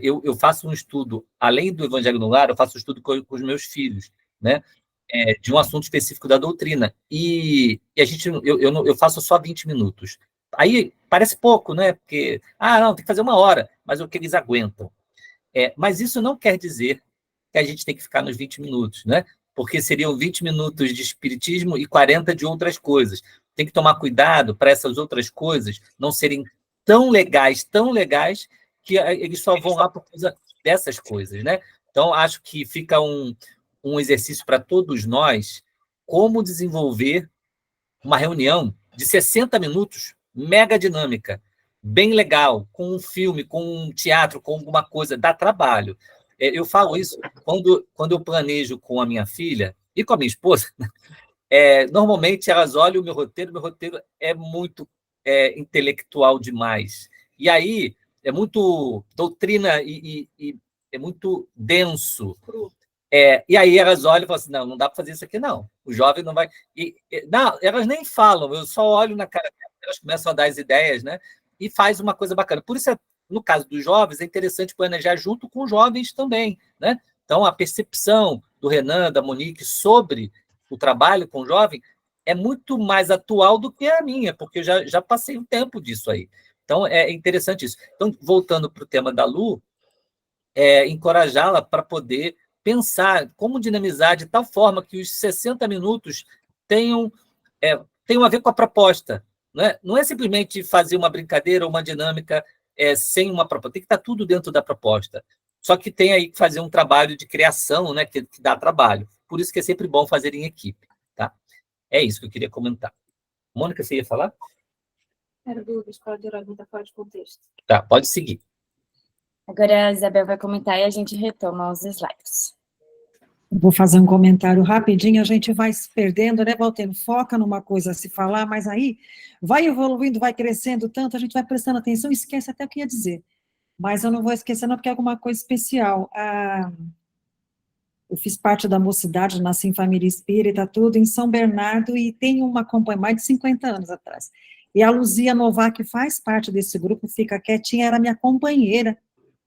Speaker 2: eu faço um estudo, além do Evangelho no Lar, eu faço um estudo com os meus filhos, né? De um assunto específico da doutrina. E eu faço só 20 minutos. Aí parece pouco, né? Porque, não, tem que fazer 1 hora, mas é o que eles aguentam. Mas isso não quer dizer que a gente tem que ficar nos 20 minutos, né? Porque seriam 20 minutos de espiritismo e 40 de outras coisas. Tem que tomar cuidado para essas outras coisas não serem tão legais, que eles só vão lá por causa dessas coisas, né? Então, acho que fica um exercício para todos nós, como desenvolver uma reunião de 60 minutos, mega dinâmica, bem legal, com um filme, com um teatro, com alguma coisa, dá trabalho. Eu falo isso quando eu planejo com a minha filha e com a minha esposa, normalmente elas olham o meu roteiro é muito intelectual demais. E aí, é muito doutrina e é muito denso. E aí elas olham e falam assim, não dá para fazer isso aqui, não. O jovem não vai... não, elas nem falam, eu só olho na cara delas, elas começam a dar as ideias, né? E faz uma coisa bacana. Por isso, no caso dos jovens, é interessante planejar junto com os jovens também, né? Então, a percepção do Renan, da Monique, sobre o trabalho com o jovem é muito mais atual do que a minha, porque eu já passei um tempo disso aí. Então, é interessante isso. Então, voltando para o tema da Lu, encorajá-la para poder pensar como dinamizar de tal forma que os 60 minutos tenham a ver com a proposta. Não é simplesmente fazer uma brincadeira ou uma dinâmica sem uma proposta. Tem que estar tudo dentro da proposta. Só que tem aí que fazer um trabalho de criação, né, que dá trabalho. Por isso que é sempre bom fazer em equipe. Tá? É isso que eu queria comentar. Mônica, você ia falar?
Speaker 11: Era dúvida, escola de orar está fora de contexto.
Speaker 2: Tá, pode seguir.
Speaker 3: Agora a Isabel vai comentar e a gente retoma os slides.
Speaker 4: Vou fazer um comentário rapidinho, a gente vai se perdendo, né, Valteno? Foca numa coisa a se falar, mas aí vai evoluindo, vai crescendo tanto, a gente vai prestando atenção e esquece até o que ia dizer. Mas eu não vou esquecer não, porque é alguma coisa especial. Eu fiz parte da mocidade, nasci em família espírita, tudo, em São Bernardo, e tenho uma companhia, mais de 50 anos atrás. E a Luzia Novak faz parte desse grupo, fica quietinha, era minha companheira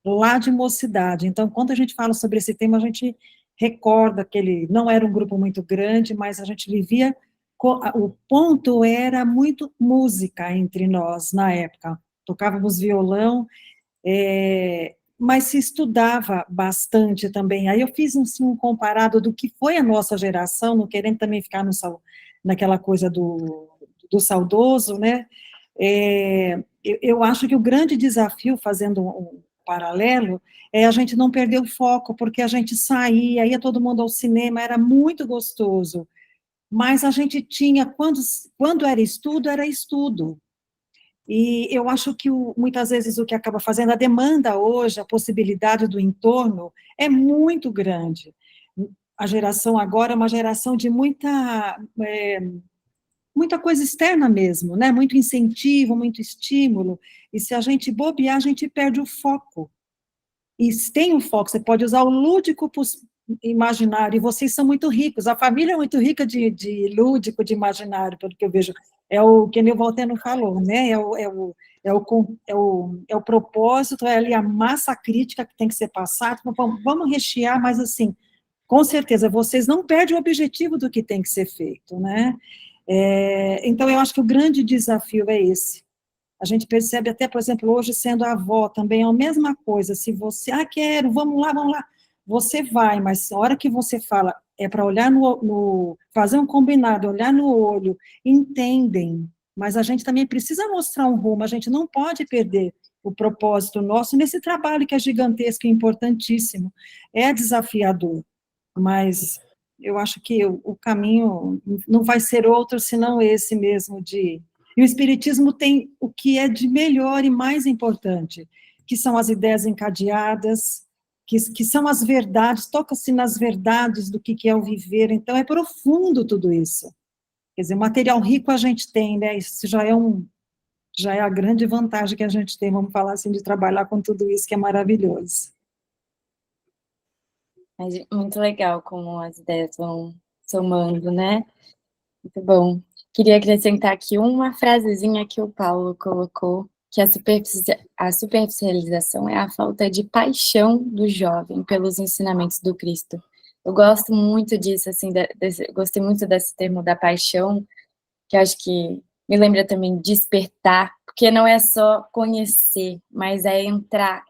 Speaker 4: lá de mocidade. Então, quando a gente fala sobre esse tema, a gente recorda que ele não era um grupo muito grande, mas a gente vivia, o ponto era muito música entre nós, na época. Tocávamos violão, mas se estudava bastante também. Aí eu fiz um comparado do que foi a nossa geração, não querendo também ficar naquela coisa do saudoso, né? Eu acho que o grande desafio, fazendo um paralelo, a gente não perder o foco, porque a gente saía, ia todo mundo ao cinema, era muito gostoso, mas a gente tinha, quando era estudo, e eu acho que muitas vezes o que acaba fazendo, a demanda hoje, a possibilidade do entorno, é muito grande. A geração agora é uma geração de muita coisa externa mesmo, né? Muito incentivo, muito estímulo, e se a gente bobear, a gente perde o foco. E se tem um foco, você pode usar o lúdico imaginário, e vocês são muito ricos, a família é muito rica de lúdico, de imaginário, pelo que eu vejo, é o que o Valteno falou, né? É o propósito, é ali a massa crítica que tem que ser passada, vamos rechear, mas assim, com certeza, vocês não perdem o objetivo do que tem que ser feito, né? Então, eu acho que o grande desafio é esse. A gente percebe até, por exemplo, hoje sendo avó também é a mesma coisa, se você, quero, vamos lá, você vai, mas a hora que você fala, é para olhar fazer um combinado, olhar no olho, entendem, mas a gente também precisa mostrar um rumo, a gente não pode perder o propósito nosso nesse trabalho que é gigantesco e importantíssimo, é desafiador, mas eu acho que o caminho não vai ser outro senão esse mesmo e o Espiritismo tem o que é de melhor e mais importante, que são as ideias encadeadas, que são as verdades, toca-se nas verdades do que é o viver, então é profundo tudo isso. Quer dizer, material rico a gente tem, né? Isso já é a grande vantagem que a gente tem, vamos falar assim, de trabalhar com tudo isso que é maravilhoso.
Speaker 3: Mas muito legal como as ideias vão somando, né? Muito bom. Queria acrescentar aqui uma frasezinha que o Paulo colocou, que a superficialização é a falta de paixão do jovem pelos ensinamentos do Cristo. Eu gosto muito disso, assim, gostei muito desse termo da paixão, que acho que me lembra também despertar, porque não é só conhecer, mas é entrar,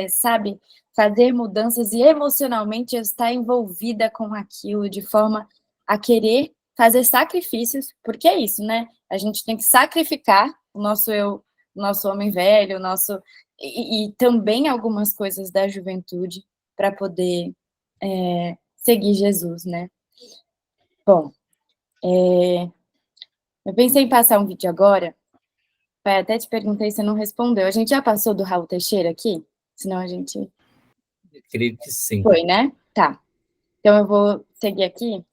Speaker 3: sabe, fazer mudanças e emocionalmente eu estar envolvida com aquilo de forma a querer fazer sacrifícios, porque é isso, né? A gente tem que sacrificar o nosso eu, o nosso homem velho, e também algumas coisas da juventude para poder seguir Jesus, né? Bom, eu pensei em passar um vídeo agora, até te perguntei, você não respondeu. A gente já passou do Raul Teixeira aqui? Senão a gente...
Speaker 2: Eu creio que sim.
Speaker 3: Foi, né? Tá. Então eu vou seguir aqui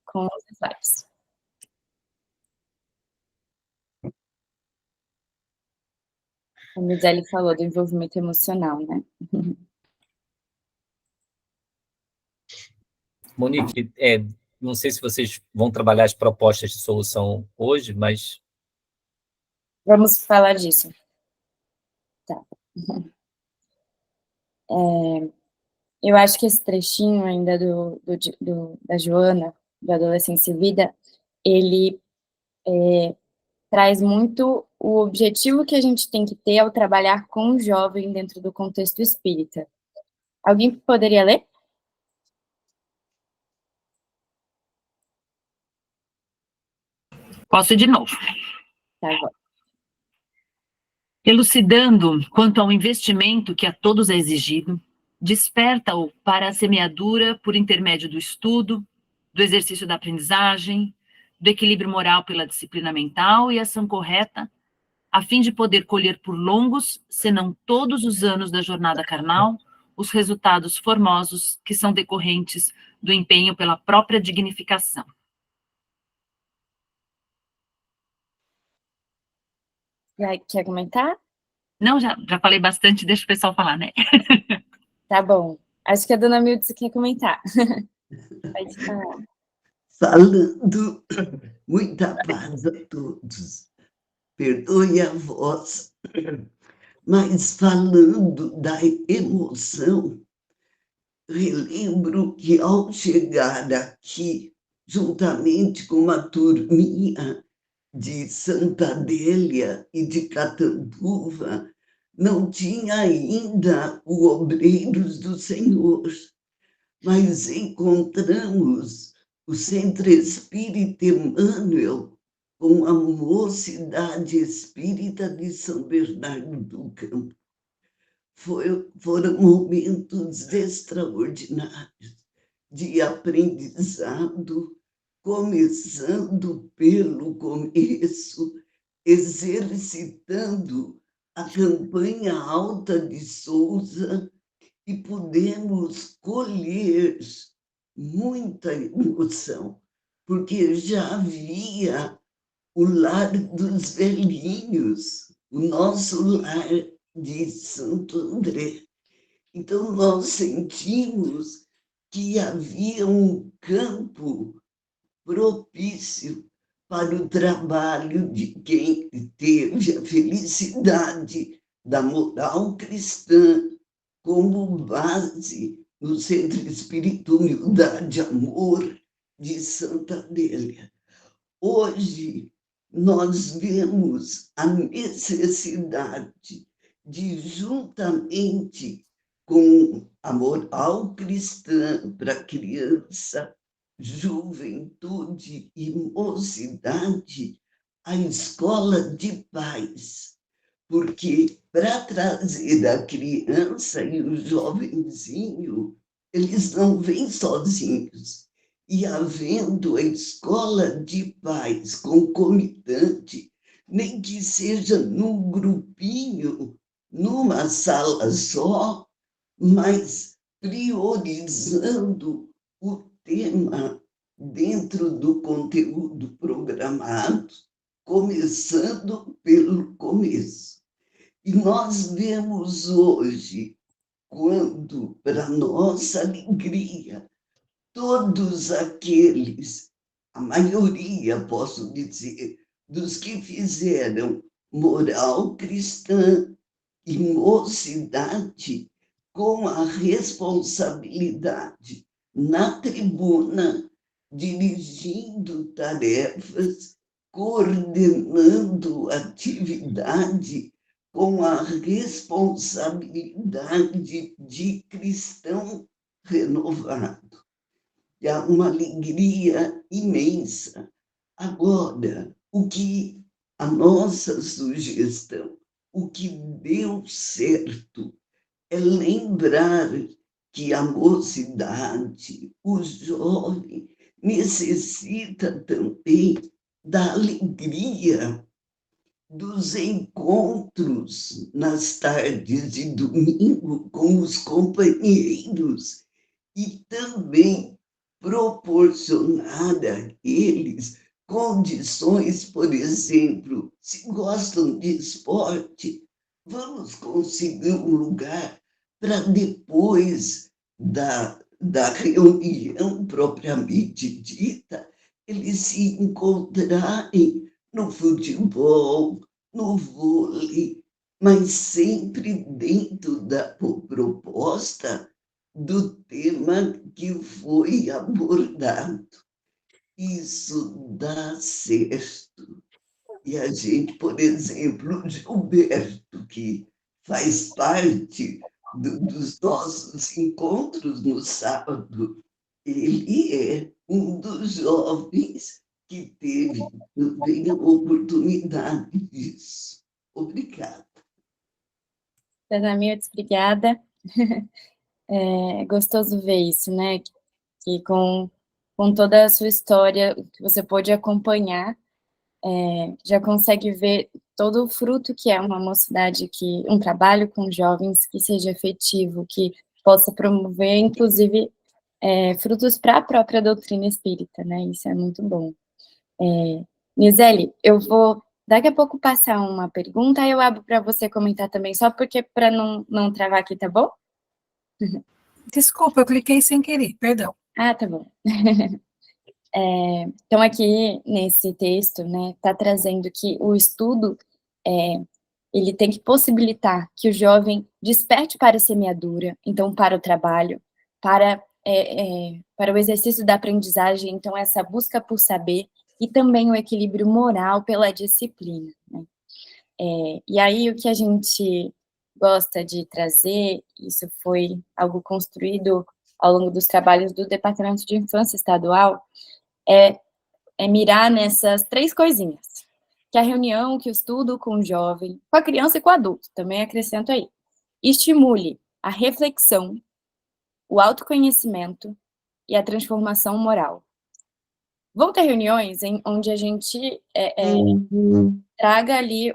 Speaker 3: com os slides. A Michele falou do envolvimento emocional, né?
Speaker 2: Monique, não sei se vocês vão trabalhar as propostas de solução hoje, mas...
Speaker 3: Vamos falar disso. Tá. Eu acho que esse trechinho ainda da Joana, do Adolescência e Vida, ele traz muito o objetivo que a gente tem que ter ao trabalhar com o jovem dentro do contexto espírita. Alguém poderia ler?
Speaker 5: Posso ir de novo.
Speaker 3: Tá bom.
Speaker 5: Elucidando quanto ao investimento que a todos é exigido, desperta-o para a semeadura por intermédio do estudo, do exercício da aprendizagem, do equilíbrio moral pela disciplina mental e ação correta, a fim de poder colher por longos, senão todos os anos da jornada carnal, os resultados formosos que são decorrentes do empenho pela própria dignificação.
Speaker 3: Quer comentar?
Speaker 5: Não, já falei bastante, deixa o pessoal falar, né?
Speaker 3: Tá bom. Acho que a dona Mildes quer comentar. Pode falar.
Speaker 14: Falando, muita paz a todos. Perdoe a voz, mas falando da emoção, relembro que ao chegar aqui, juntamente com uma turminha de Santa Adélia e de Catanduva, não tinha ainda o Obreiros do Senhor, mas encontramos o Centro Espírita Emmanuel com a Mocidade Espírita de São Bernardo do Campo. Foram momentos extraordinários de aprendizado, começando pelo começo, exercitando a campanha Alta de Souza, e pudemos colher muita emoção, porque já havia o lar dos velhinhos, o nosso lar de Santo André. Então, nós sentimos que havia um campo propício para o trabalho de quem teve a felicidade da moral cristã como base no Centro Espírita Humildade e Amor de Santa Adélia. Hoje, nós vemos a necessidade de, juntamente com a moral cristã para a criança, juventude e mocidade, a escola de paz, porque para trazer a criança e o jovenzinho, eles não vêm sozinhos. E havendo a escola de paz concomitante, nem que seja num grupinho, numa sala só, mas priorizando o tema dentro do conteúdo programado, começando pelo começo. E nós vemos hoje, quando, para nossa alegria, todos aqueles, a maioria, posso dizer, dos que fizeram moral cristã e mocidade com a responsabilidade na tribuna, dirigindo tarefas, coordenando atividade com a responsabilidade de cristão renovado. E há uma alegria imensa. Agora, o que a nossa sugestão, o que deu certo, é lembrar que a mocidade, o jovem, necessita também da alegria dos encontros nas tardes de domingo com os companheiros e também proporcionar a eles condições, por exemplo, se gostam de esporte, vamos conseguir um lugar para depois da reunião propriamente dita, eles se encontrarem no futebol, no vôlei, mas sempre dentro da proposta do tema que foi abordado. Isso dá certo. E a gente, por exemplo, o Gilberto, que faz parte dos nossos encontros no sábado, ele é um dos jovens que teve também a oportunidade disso. Obrigada.
Speaker 3: Dona Mildes, obrigada. É gostoso ver isso, né? Que com toda a sua história, que você pôde acompanhar, já consegue ver todo o fruto que é uma mocidade, um trabalho com jovens que seja efetivo, que possa promover, inclusive, frutos para a própria doutrina espírita, né? Isso é muito bom. Nizeli, eu vou daqui a pouco passar uma pergunta, aí eu abro para você comentar também, só porque para não travar aqui, tá bom?
Speaker 15: Desculpa, eu cliquei sem querer, perdão.
Speaker 3: Ah, tá bom. Então, aqui nesse texto, né, está trazendo que o estudo, ele tem que possibilitar que o jovem desperte para a semeadura, então para o trabalho, para o exercício da aprendizagem, então essa busca por saber, e também o equilíbrio moral pela disciplina, né? E aí o que a gente gosta de trazer, isso foi algo construído ao longo dos trabalhos do Departamento de Infância Estadual, é mirar nessas 3 coisinhas, que a reunião, que o estudo com o jovem, com a criança e com o adulto, também acrescento aí, estimule a reflexão, o autoconhecimento e a transformação moral. Vão ter reuniões onde a gente traga ali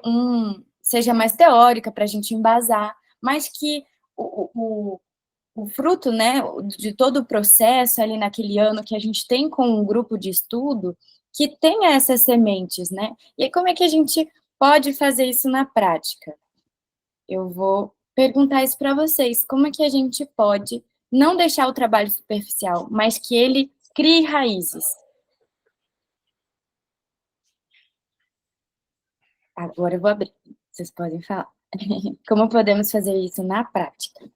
Speaker 3: seja mais teórica para a gente embasar, mas que o fruto, né, de todo o processo ali naquele ano que a gente tem com um grupo de estudo, que tenha essas sementes, né? E aí, como é que a gente pode fazer isso na prática? Eu vou perguntar isso para vocês. Como é que a gente pode não deixar o trabalho superficial, mas que ele crie raízes? Agora eu vou abrir. Vocês podem falar. Como podemos fazer isso na prática?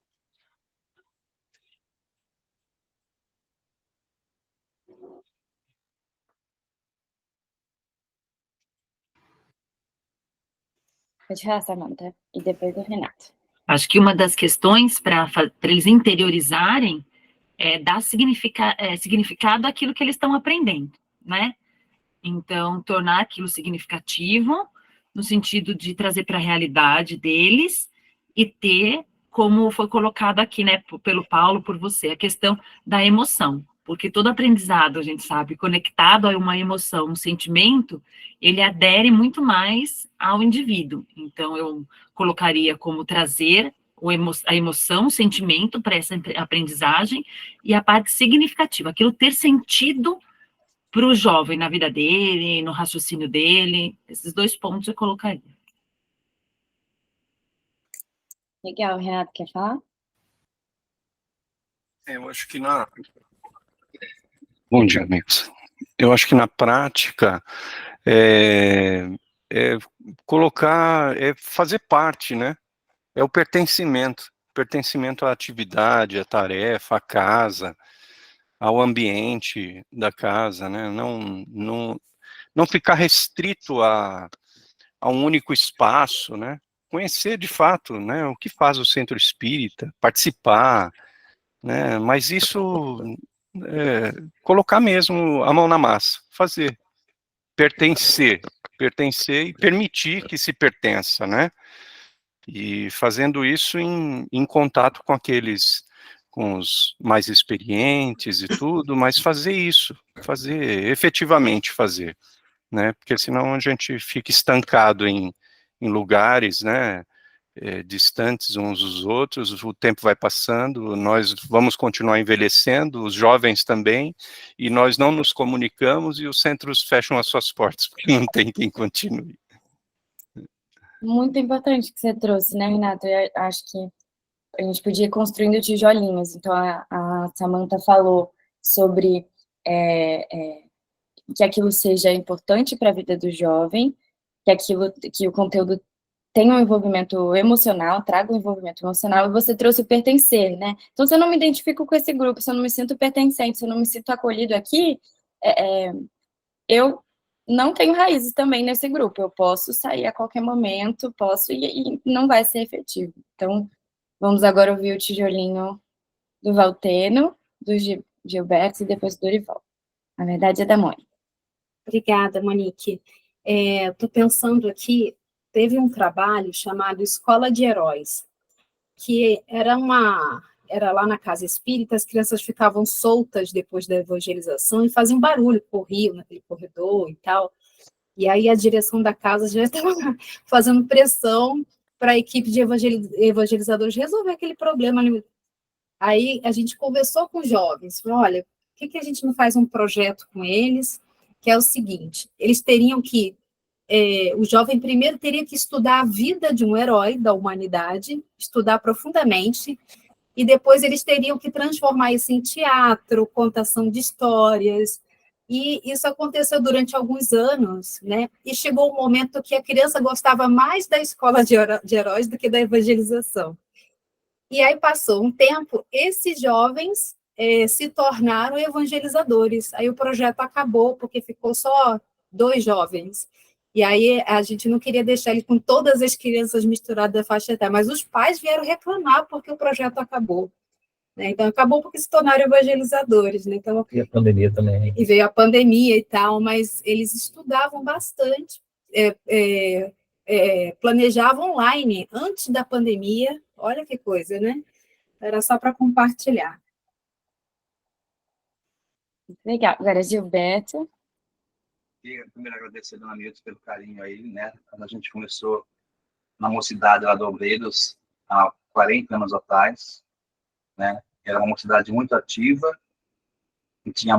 Speaker 3: Pode falar, Samanta, e depois o Renato.
Speaker 5: Acho que uma das questões para eles interiorizarem é dar significado àquilo que eles estão aprendendo, né? Então, tornar aquilo significativo, no sentido de trazer para a realidade deles e ter, como foi colocado aqui, né, pelo Paulo, por você, a questão da emoção. Porque todo aprendizado, a gente sabe, conectado a uma emoção, um sentimento, ele adere muito mais ao indivíduo. Então, eu colocaria como trazer a emoção, o sentimento para essa aprendizagem e a parte significativa, aquilo ter sentido para o jovem na vida dele, no raciocínio dele. Esses 2 pontos eu colocaria.
Speaker 3: Legal, Renato, quer falar?
Speaker 16: Eu acho que Bom dia, amigos. Eu acho que na prática fazer parte, né? É o pertencimento à atividade, à tarefa, à casa, ao ambiente da casa, né? Não ficar restrito a um único espaço, né? Conhecer de fato, né, o que faz o centro espírita, participar, né? Mas isso colocar mesmo a mão na massa, fazer, pertencer e permitir que se pertença, né? E fazendo isso em contato com os mais experientes e tudo, mas efetivamente fazer, né? Porque senão a gente fica estancado em lugares, né? Distantes uns dos outros, o tempo vai passando, nós vamos continuar envelhecendo, os jovens também, e nós não nos comunicamos e os centros fecham as suas portas, porque não tem quem continue.
Speaker 3: Muito importante que você trouxe, né, Renato? Eu acho que a gente podia ir construindo tijolinhos. Então, a Samantha falou sobre que aquilo seja importante para a vida do jovem, que o conteúdo tenha um envolvimento emocional, traga um envolvimento emocional, e você trouxe o pertencer, né? Então, se eu não me identifico com esse grupo, se eu não me sinto pertencente, se eu não me sinto acolhido aqui, eu não tenho raízes também nesse grupo. Eu posso sair a qualquer momento, e não vai ser efetivo. Então, vamos agora ouvir o tijolinho do Valteno, do Gilberto e depois do Dorival. A verdade é da Mônica.
Speaker 11: Obrigada, Monique. Estou pensando aqui, teve um trabalho chamado Escola de Heróis, que era lá na Casa Espírita, as crianças ficavam soltas depois da evangelização e faziam barulho, corriam naquele corredor e tal. E aí a direção da casa já estava fazendo pressão para a equipe de evangelizadores resolver aquele problema. Aí a gente conversou com os jovens, falou, olha, por que a gente não faz um projeto com eles, que é o seguinte, eles teriam que, o jovem primeiro teria que estudar a vida de um herói da humanidade, estudar profundamente, e depois eles teriam que transformar isso em teatro, contação de histórias, e isso aconteceu durante alguns anos, né? E chegou um momento que a criança gostava mais da escola de heróis do que da evangelização. E aí passou um tempo, esses jovens se tornaram evangelizadores. Aí o projeto acabou, porque ficou só 2 jovens. E aí a gente não queria deixar ele com todas as crianças misturadas da faixa etária, mas os pais vieram reclamar porque o projeto acabou. Né? Então, acabou porque se tornaram evangelizadores. Né? Então,
Speaker 2: e a pandemia também.
Speaker 11: E veio a pandemia e tal, mas eles estudavam bastante, planejavam online antes da pandemia. Olha que coisa, né? Era só para compartilhar.
Speaker 3: Legal. Agora, Gilberto.
Speaker 17: Queria primeiro agradecer a Dona Nilton pelo carinho aí, né? A gente começou na mocidade lá do Obreiros há 40 anos atrás, né? Era uma mocidade muito ativa, e tinha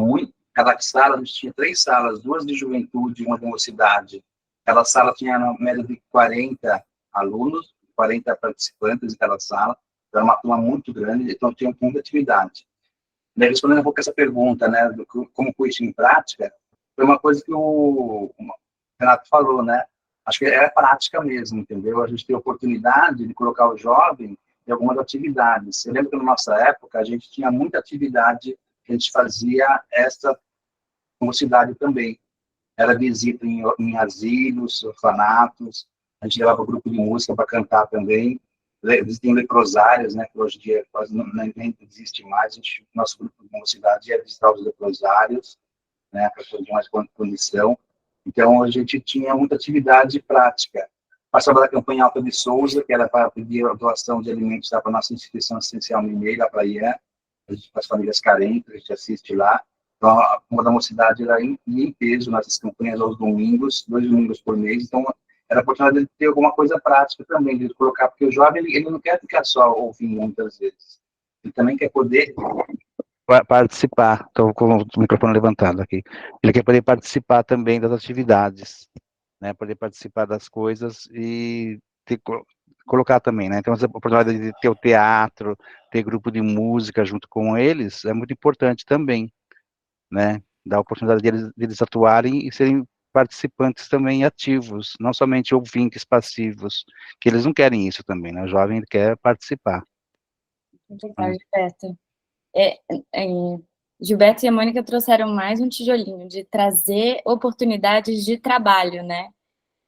Speaker 17: cada sala, a gente tinha 3 salas, 2 de juventude e uma de mocidade. Cada sala tinha uma média de 40 alunos, 40 participantes em cada sala, então era uma turma muito grande, então tinha muita atividade. Daí, respondendo um pouco essa pergunta, né, como foi isso em prática, foi uma coisa que o Renato falou, né, acho que é prática mesmo, entendeu? A gente tem a oportunidade de colocar o jovem em algumas atividades. Eu lembro que na nossa época, a gente tinha muita atividade que a gente fazia essa mocidade também. Era visita em asilos, orfanatos, a gente levava grupo de música para cantar também. Existem leprosários, né, que hoje em dia quase nem existe mais. Nosso grupo de mocidade ia visitar os leprosários, né, para fazer mais condição. Então, a gente tinha muita atividade prática. Passava da campanha Alta de Souza, que era para pedir a doação de alimentos para a nossa instituição assistencial mineira, para a IAN, para as famílias carentes, a gente assiste lá. Então, a Pomba da Mocidade era em peso nessas campanhas aos domingos, 2 domingos por mês. Então, era a oportunidade de ter alguma coisa prática também, de colocar, porque o jovem, ele não quer ficar só ouvindo muitas vezes. Ele também quer poder
Speaker 18: participar. Estou com o microfone levantado aqui. Ele quer poder participar também das atividades, né? Poder participar das coisas e colocar também, né? Então, essa oportunidade de ter o teatro, ter grupo de música junto com eles, é muito importante também, né? Dar a oportunidade deles atuarem e serem participantes também ativos, não somente ouvintes passivos, que eles não querem isso também, né? O jovem quer participar.
Speaker 3: Muito legal, Gilberto. Gilberto e a Mônica trouxeram mais um tijolinho de trazer oportunidades de trabalho, né?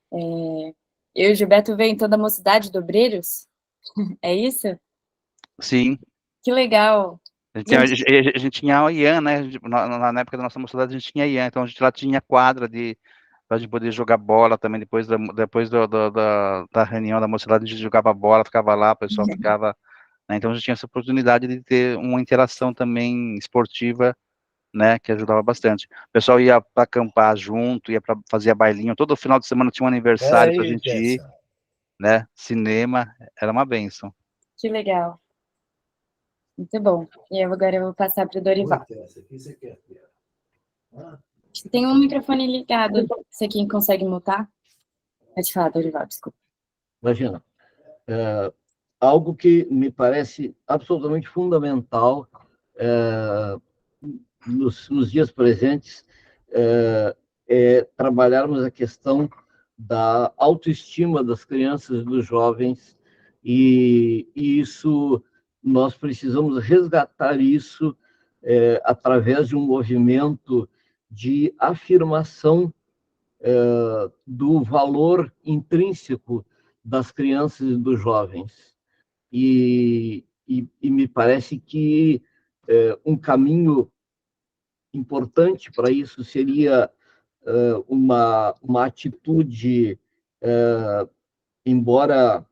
Speaker 3: Eu e o Gilberto veio em toda a Mocidade do Obreiros, é isso?
Speaker 18: Sim.
Speaker 3: Que legal.
Speaker 18: A gente tinha a IAN, né? Na época da nossa mocidade a gente tinha a IAN, então a gente lá tinha quadra para a gente poder jogar bola também, depois da reunião da mocidade a gente jogava bola, ficava lá, o pessoal ficava, né? Então a gente tinha essa oportunidade de ter uma interação também esportiva, né, que ajudava bastante. O pessoal ia para acampar junto, ia para fazer bailinho, todo final de semana tinha um aniversário para a gente ir, né? Cinema, era uma bênção.
Speaker 3: Que legal. Muito bom. E agora eu vou passar para o Dorival. Tem um microfone ligado. Você quem consegue mutar? Pode falar, Dorival, desculpa.
Speaker 19: Imagina, algo que me parece absolutamente fundamental nos dias presentes é trabalharmos a questão da autoestima das crianças e dos jovens, e isso nós precisamos resgatar isso através de um movimento de afirmação do valor intrínseco das crianças e dos jovens. E me parece que um caminho importante para isso seria uma atitude, embora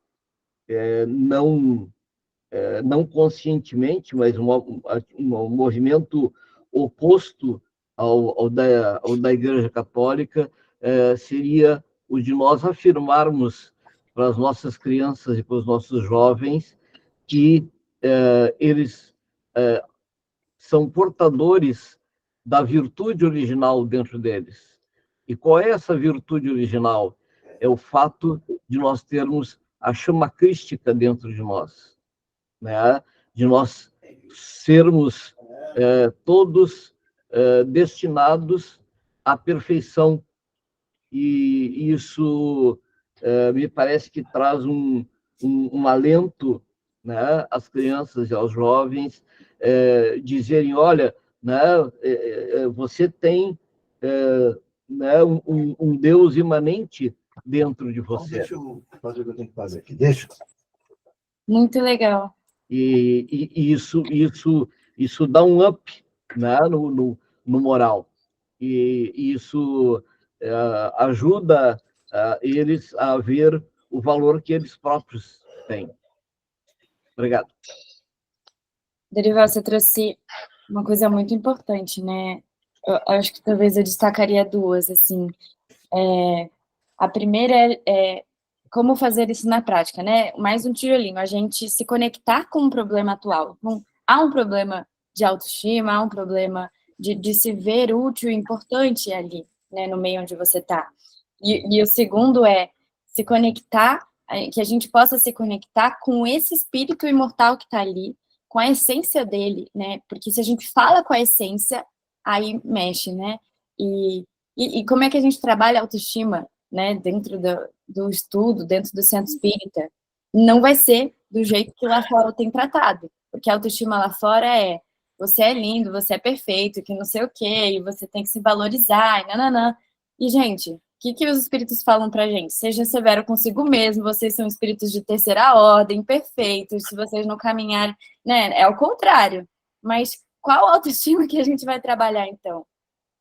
Speaker 19: não conscientemente, mas um movimento oposto ao da Igreja Católica, seria o de nós afirmarmos para as nossas crianças e para os nossos jovens que eles são portadores da virtude original dentro deles. E qual é essa virtude original? É o fato de nós termos a chama crística dentro de nós, né? De nós sermos todos destinados à perfeição. E isso me parece que traz um alento, né, às crianças e aos jovens, dizerem, olha, né, você tem né, um Deus imanente dentro de você.
Speaker 20: Deixa eu fazer o que eu tenho que fazer aqui, deixa.
Speaker 3: Muito legal.
Speaker 19: E isso dá um up, né, no moral. E isso ajuda eles a ver o valor que eles próprios têm. Obrigado.
Speaker 3: Dorival, você trouxe uma coisa muito importante, né? Eu acho que talvez eu destacaria duas, assim. A primeira é como fazer isso na prática, né? Mais um tijolinho, a gente se conectar com um problema atual. Então, há um problema de autoestima, há um problema de se ver útil e importante ali, né, no meio onde você está. E o segundo é se conectar, que a gente possa se conectar com esse espírito imortal que está ali, com a essência dele, né? Porque se a gente fala com a essência, aí mexe, né? E como é que a gente trabalha a autoestima, né? Dentro do estudo, dentro do centro espírita, não vai ser do jeito que lá fora tem tratado, porque a autoestima lá fora é você é lindo, você é perfeito, que não sei o quê, e você tem que se valorizar, e nananã. E, gente, que os espíritos falam pra gente? Seja severo consigo mesmo, vocês são espíritos de terceira ordem, perfeitos, se vocês não caminharem, né? É o contrário. Mas qual autoestima que a gente vai trabalhar, então?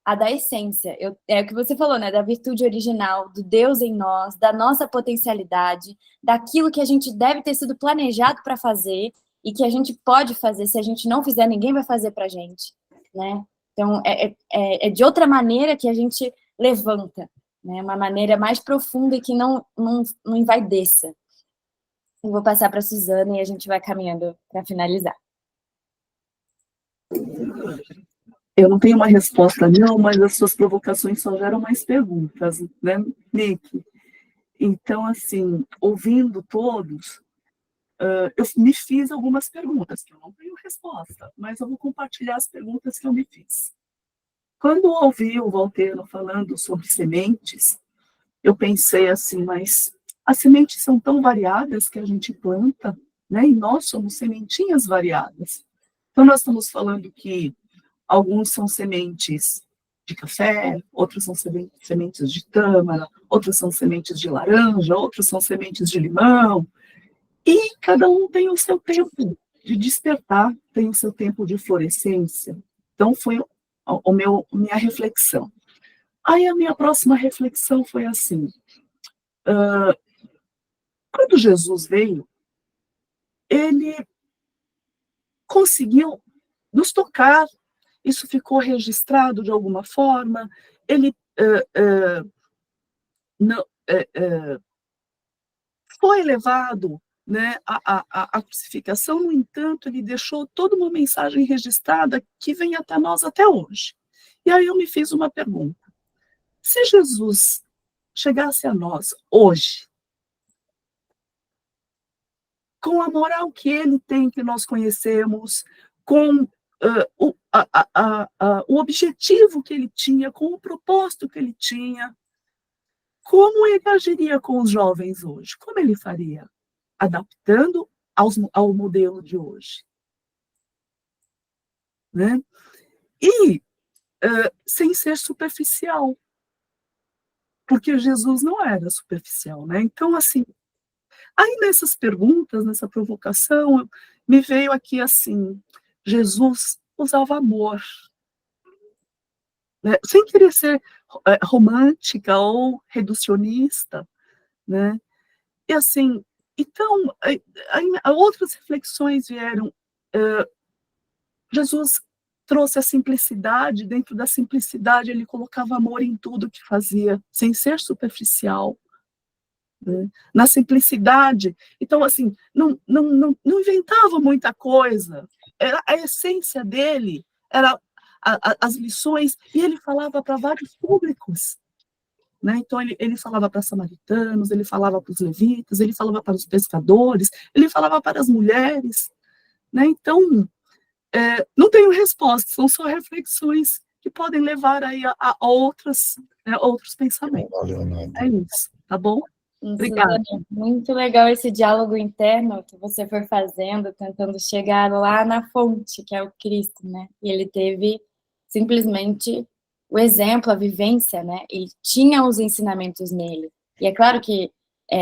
Speaker 3: A da essência. É o que você falou, né? Da virtude original, do Deus em nós, da nossa potencialidade, daquilo que a gente deve ter sido planejado para fazer e que a gente pode fazer. Se a gente não fizer, ninguém vai fazer pra gente, né? Então, é de outra maneira que a gente levanta, né? Uma maneira mais profunda e que não envaideça. Eu vou passar para a Suzana e a gente vai caminhando para finalizar.
Speaker 1: Eu não tenho uma resposta, não, mas as suas provocações só geram mais perguntas, né, Nick? Então, assim, ouvindo todos, eu me fiz algumas perguntas, que eu não tenho resposta, mas eu vou compartilhar as perguntas que eu me fiz. Quando eu ouvi o Valtero falando sobre sementes, eu pensei assim, mas as sementes são tão variadas que a gente planta, né? E nós somos sementinhas variadas. Então, nós estamos falando que alguns são sementes de café, outros são sementes de tâmara, outros são sementes de laranja, outros são sementes de limão. E cada um tem o seu tempo de despertar, tem o seu tempo de florescência. Então, foi minha reflexão. Aí, a minha próxima reflexão foi assim, quando Jesus veio, ele conseguiu nos tocar, isso ficou registrado de alguma forma, ele foi levado, né, à crucificação, no entanto, ele deixou toda uma mensagem registrada que vem até nós até hoje. E aí eu me fiz uma pergunta. Se Jesus chegasse a nós hoje, com a moral que ele tem, que nós conhecemos, com o objetivo que ele tinha, com o propósito que ele tinha, como ele agiria com os jovens hoje? Como ele faria? Adaptando ao modelo de hoje. Né? E sem ser superficial, porque Jesus não era superficial, né? Então, assim, aí nessas perguntas, nessa provocação, me veio aqui assim, Jesus usava amor, né? Sem querer ser romântica ou reducionista, né? E assim, então, aí outras reflexões vieram. Jesus trouxe a simplicidade, dentro da simplicidade ele colocava amor em tudo que fazia, sem ser superficial, né? Na simplicidade, então assim, não inventava muita coisa, era a essência dele, era as lições, e ele falava para vários públicos, né? Então ele falava para samaritanos, ele falava para os levitas, ele falava para os pescadores, ele falava para as mulheres, né? Então, não tenho resposta, são só reflexões que podem levar aí a outros pensamentos. É isso, tá bom? Obrigada.
Speaker 3: Muito legal esse diálogo interno que você foi fazendo, tentando chegar lá na fonte, que é o Cristo, né? E ele teve simplesmente o exemplo, a vivência, né? Ele tinha os ensinamentos nele. E é claro que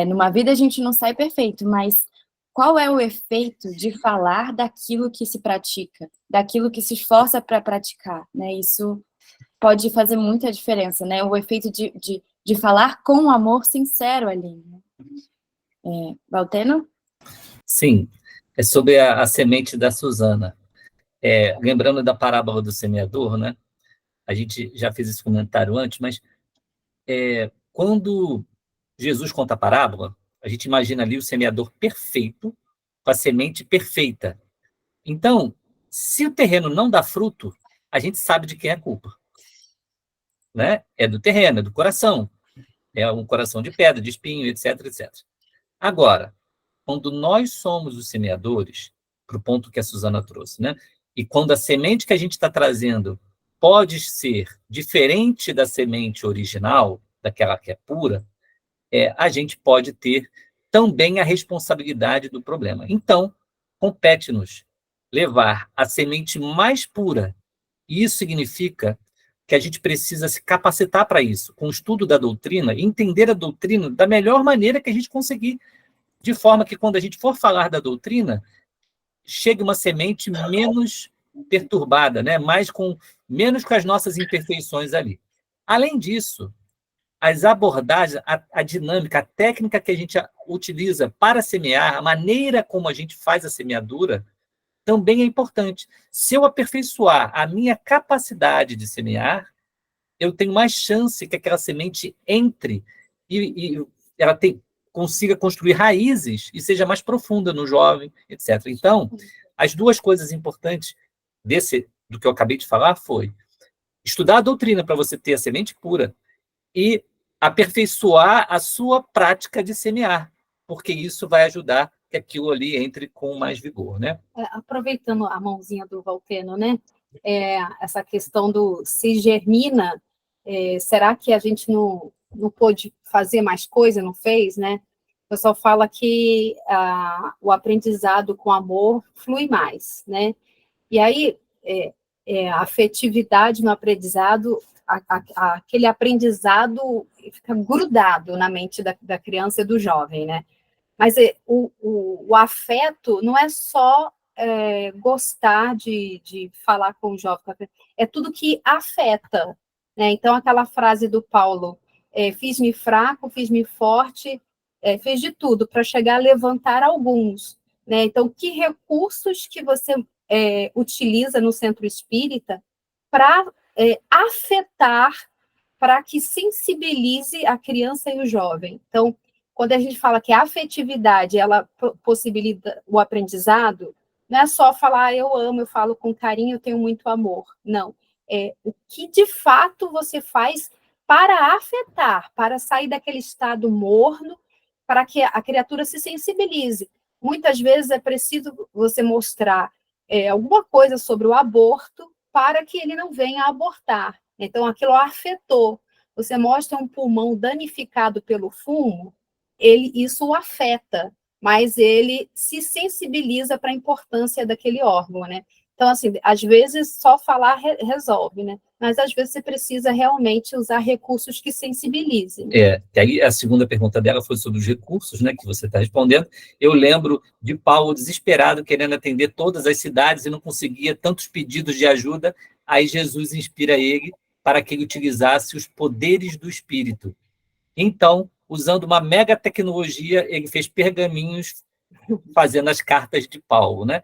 Speaker 3: numa vida a gente não sai perfeito, mas qual é o efeito de falar daquilo que se pratica, daquilo que se esforça para praticar, né? Isso pode fazer muita diferença, né? O efeito de falar com amor sincero ali. Né? Valteno?
Speaker 2: Sim, é sobre a semente da Suzana. Lembrando da parábola do semeador, né? A gente já fez esse comentário antes, mas quando Jesus conta a parábola, a gente imagina ali o semeador perfeito, com a semente perfeita. Então, se o terreno não dá fruto, a gente sabe de quem é a culpa. Né? É do terreno, é do coração. É um coração de pedra, de espinho, etc, etc. Agora, quando nós somos os semeadores, para o ponto que a Suzana trouxe, né? E quando a semente que a gente está trazendo pode ser diferente da semente original, daquela que é pura, a gente pode ter também a responsabilidade do problema. Então, compete-nos levar a semente mais pura. Isso significa que a gente precisa se capacitar para isso, com o estudo da doutrina, e entender a doutrina da melhor maneira que a gente conseguir, de forma que quando a gente for falar da doutrina, chegue uma semente menos perturbada, né? Menos com as nossas imperfeições ali. Além disso, as abordagens, a dinâmica, a técnica que a gente utiliza para semear, a maneira como a gente faz a semeadura, também é importante. Se eu aperfeiçoar a minha capacidade de semear, eu tenho mais chance que aquela semente entre e ela consiga construir raízes e seja mais profunda no jovem, etc. Então, as duas coisas importantes do que eu acabei de falar foi estudar a doutrina para você ter a semente pura e aperfeiçoar a sua prática de semear, porque isso vai ajudar que aquilo ali entre com mais vigor, né?
Speaker 11: Aproveitando a mãozinha do Valteno, né? Essa questão do se germina, será que a gente não pôde fazer mais coisa, não fez, né? O pessoal fala que o aprendizado com amor flui mais, né? E aí, a afetividade no aprendizado, aquele aprendizado fica grudado na mente da criança e do jovem, né? Mas o afeto não é só gostar de falar com o jovem, é tudo que afeta, né? Então, aquela frase do Paulo, fiz-me fraco, fiz-me forte, fez de tudo para chegar a levantar alguns, né? Então, que recursos que você utiliza no centro espírita para afetar, para que sensibilize a criança e o jovem? Então, quando a gente fala que a afetividade, ela possibilita o aprendizado, não é só falar, eu amo, eu falo com carinho, eu tenho muito amor. Não. O que, de fato, você faz para afetar, para sair daquele estado morno, para que a criatura se sensibilize. Muitas vezes é preciso você mostrar alguma coisa sobre o aborto para que ele não venha a abortar. Então, aquilo afetou. Você mostra um pulmão danificado pelo fumo, isso o afeta, mas ele se sensibiliza para a importância daquele órgão, né? Então, assim, às vezes só falar resolve, né? Mas às vezes você precisa realmente usar recursos que sensibilizem.
Speaker 2: E aí a segunda pergunta dela foi sobre os recursos, né, que você está respondendo. Eu lembro de Paulo desesperado, querendo atender todas as cidades e não conseguia tantos pedidos de ajuda. Aí Jesus inspira ele para que ele utilizasse os poderes do Espírito. Então, usando uma mega tecnologia, ele fez pergaminhos fazendo as cartas de Paulo, né?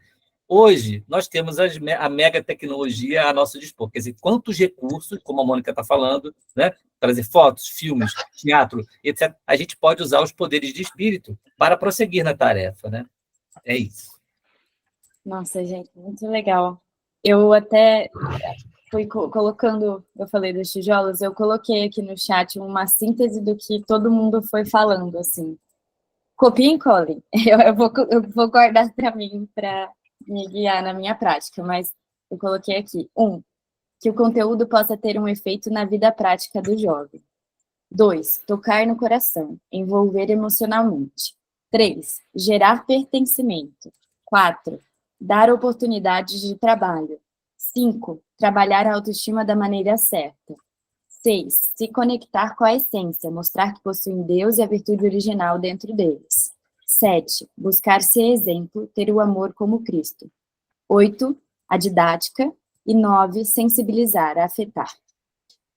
Speaker 2: Hoje, nós temos a mega tecnologia a nosso dispor. Quer dizer, quantos recursos, como a Mônica está falando, né? Trazer fotos, filmes, teatro, etc. A gente pode usar os poderes de espírito para prosseguir na tarefa, né? É isso.
Speaker 3: Nossa, gente, muito legal. Eu até fui colocando, eu falei dos tijolos, eu coloquei aqui no chat uma síntese do que todo mundo foi falando, assim. Copiem e colhem. Eu vou guardar para mim, para me guiar na minha prática, mas eu coloquei aqui. 1, que o conteúdo possa ter um efeito na vida prática do jovem. 2, tocar no coração, envolver emocionalmente. 3, gerar pertencimento. 4, dar oportunidades de trabalho. 5, trabalhar a autoestima da maneira certa. 6, se conectar com a essência, mostrar que possuem Deus e a virtude original dentro deles. 7, buscar ser exemplo, ter o amor como Cristo. 8, a didática. E 9, sensibilizar, afetar.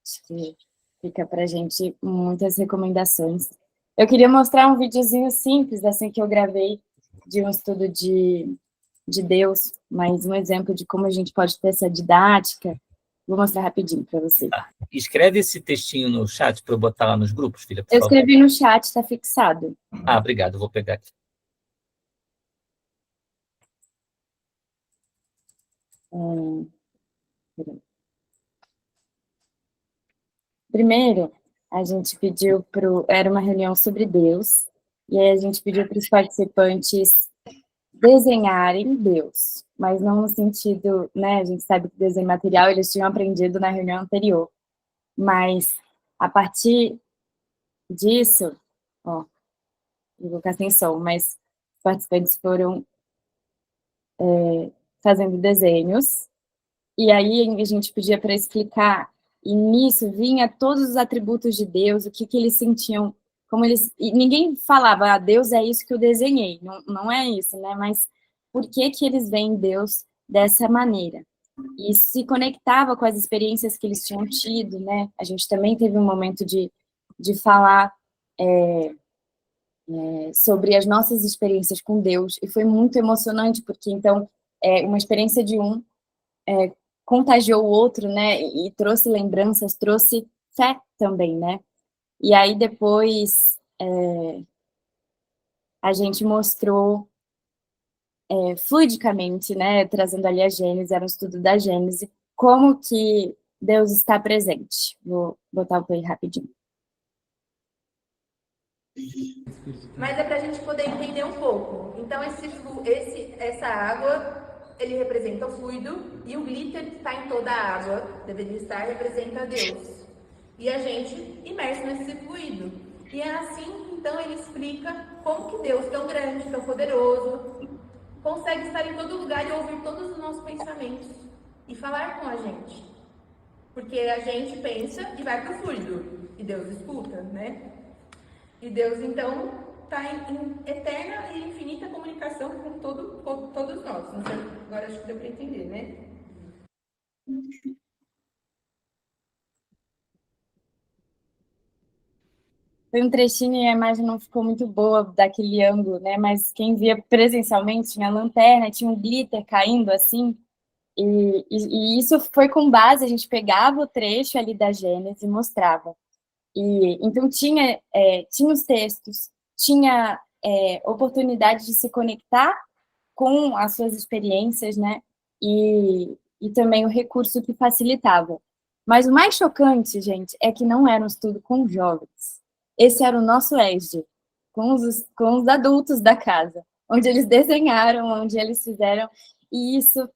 Speaker 3: Acho que fica para a gente muitas recomendações. Eu queria mostrar um videozinho simples, assim, que eu gravei de um estudo de Deus, mas um exemplo de como a gente pode ter essa didática. Vou mostrar rapidinho para você.
Speaker 2: Escreve esse textinho no chat para eu botar lá nos grupos, filha, por
Speaker 3: Eu
Speaker 2: favor.
Speaker 3: escrevi no chat, está fixado.
Speaker 2: Obrigado, vou pegar aqui.
Speaker 3: Primeiro, a gente pediu era uma reunião sobre Deus, e aí a gente pediu para os participantes desenharem Deus, mas não no sentido, né, a gente sabe que desenho material eles tinham aprendido na reunião anterior, mas a partir disso, vou colocar sem som, mas os participantes foram fazendo desenhos, e aí a gente pedia para explicar E nisso vinha todos os atributos de Deus, o que eles sentiam, como eles... E ninguém falava, Deus é isso que eu desenhei. Não é isso, né? Mas por que eles veem Deus dessa maneira? E se conectava com as experiências que eles tinham tido, né? A gente também teve um momento de falar sobre as nossas experiências com Deus, e foi muito emocionante, porque, então, uma experiência de um contagiou o outro, né? E trouxe lembranças, trouxe fé também, né? E aí, depois, a gente mostrou fluidicamente, né, trazendo ali a Gênese, era um estudo da Gênese, como que Deus está presente. Vou botar o play rapidinho.
Speaker 21: Mas é para a gente poder entender um pouco. Então, essa água, ele representa o fluido, e o glitter que está em toda a água, deveria estar, representa Deus. E a gente imerso nesse fluido. E é assim, então, ele explica como que Deus, tão grande, tão poderoso, consegue estar em todo lugar e ouvir todos os nossos pensamentos e falar com a gente. Porque a gente pensa e vai para o fluido, e Deus escuta, né? E Deus, então, está em eterna e infinita comunicação com todos nós. Não sei, agora acho que deu para entender, né?
Speaker 3: Foi um trechinho e a imagem não ficou muito boa daquele ângulo, né? Mas quem via presencialmente tinha lanterna, tinha um glitter caindo assim. E isso foi com base, a gente pegava o trecho ali da Gênesis e mostrava. E então tinha os textos, tinha oportunidade de se conectar com as suas experiências, né? E também o recurso que facilitava. Mas o mais chocante, gente, é que não era um estudo com jovens. Esse era o nosso ESD, com os adultos da casa, onde eles desenharam, onde eles fizeram. E isso,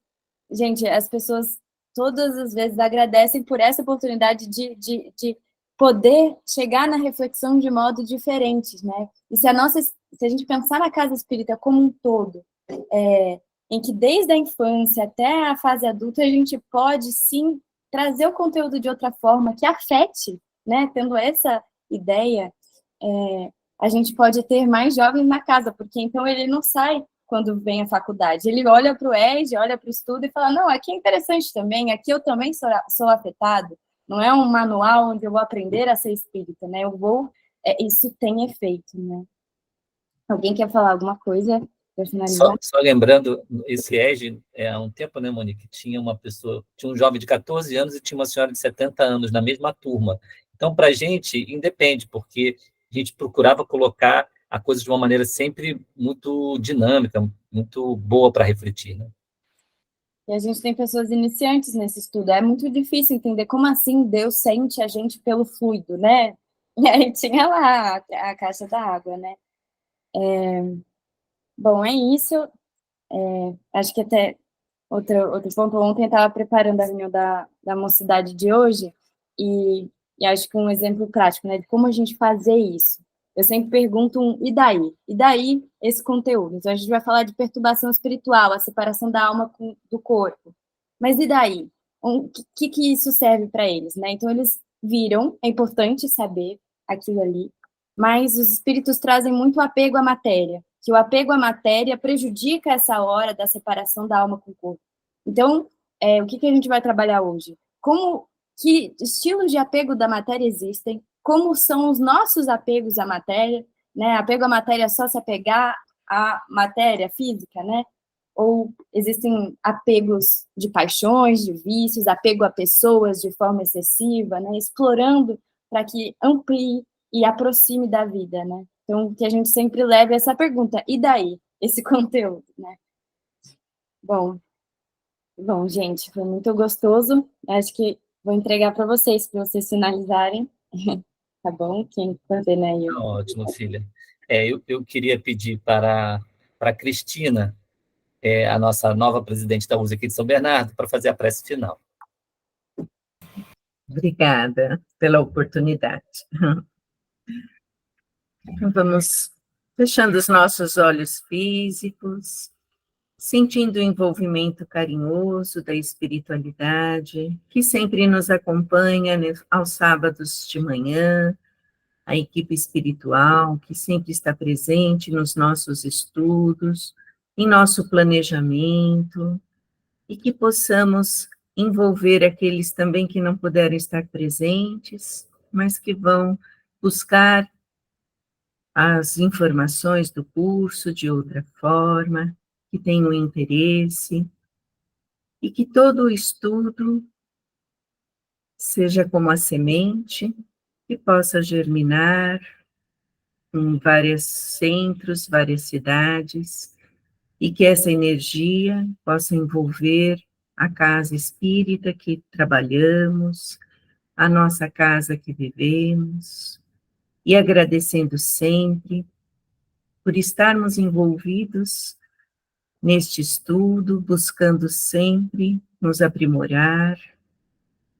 Speaker 3: gente, as pessoas todas as vezes agradecem por essa oportunidade de poder chegar na reflexão de modo diferente, né? E se a gente pensar na casa espírita como um todo, em que desde a infância até a fase adulta a gente pode sim trazer o conteúdo de outra forma que afete, né? Tendo essa ideia, a gente pode ter mais jovens na casa, porque então ele não sai quando vem à faculdade, ele olha para o ESD, olha para o estudo e fala, não, aqui é interessante também, aqui eu também sou afetado. Não é um manual onde eu vou aprender a ser espírita, né? Isso tem efeito, né? Alguém quer falar alguma coisa para finalizar?
Speaker 2: Só lembrando, esse ESG, há um tempo, né, Monique, tinha um jovem de 14 anos e tinha uma senhora de 70 anos na mesma turma. Então, para a gente, independe, porque a gente procurava colocar a coisa de uma maneira sempre muito dinâmica, muito boa para refletir, né?
Speaker 3: E a gente tem pessoas iniciantes nesse estudo. É muito difícil entender como assim Deus sente a gente pelo fluido, né? E aí tinha lá a caixa da água, né? Bom, é isso. Acho que até outro ponto, ontem eu estava preparando a reunião da mocidade de hoje e acho que um exemplo prático, né, de como a gente fazer isso. Eu sempre pergunto e daí? E daí esse conteúdo? Então, a gente vai falar de perturbação espiritual, a separação da alma do corpo. Mas e daí? O que isso serve para eles, né? Então, eles viram, é importante saber aquilo ali, mas os espíritos trazem muito apego à matéria, que o apego à matéria prejudica essa hora da separação da alma com o corpo. Então, o que a gente vai trabalhar hoje? Que estilos de apego da matéria existem? Como são os nossos apegos à matéria, né? Apego à matéria é só se apegar à matéria física, né? Ou existem apegos de paixões, de vícios, apego a pessoas de forma excessiva, né? Explorando para que amplie e aproxime da vida, né? Então, que a gente sempre leve essa pergunta, e daí? Esse conteúdo, né? Bom, gente, foi muito gostoso. Acho que vou entregar para vocês finalizarem. Tá bom? Quem coordena aí?
Speaker 2: Ótimo, filha. Eu queria pedir para a Cristina, a nossa nova presidente da USA aqui de São Bernardo, para fazer a prece final.
Speaker 22: Obrigada pela oportunidade. Vamos fechando os nossos olhos físicos, sentindo o envolvimento carinhoso da espiritualidade, que sempre nos acompanha aos sábados de manhã, a equipe espiritual, que sempre está presente nos nossos estudos, em nosso planejamento, e que possamos envolver aqueles também que não puderam estar presentes, mas que vão buscar as informações do curso de outra forma, que tenham interesse, e que todo o estudo seja como a semente que possa germinar em vários centros, várias cidades, e que essa energia possa envolver a casa espírita que trabalhamos, a nossa casa que vivemos, e agradecendo sempre por estarmos envolvidos neste estudo, buscando sempre nos aprimorar,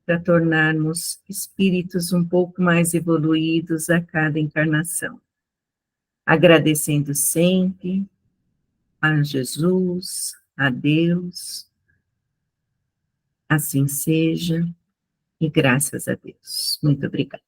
Speaker 22: para tornarmos espíritos um pouco mais evoluídos a cada encarnação. Agradecendo sempre a Jesus, a Deus, assim seja, e graças a Deus. Muito obrigada.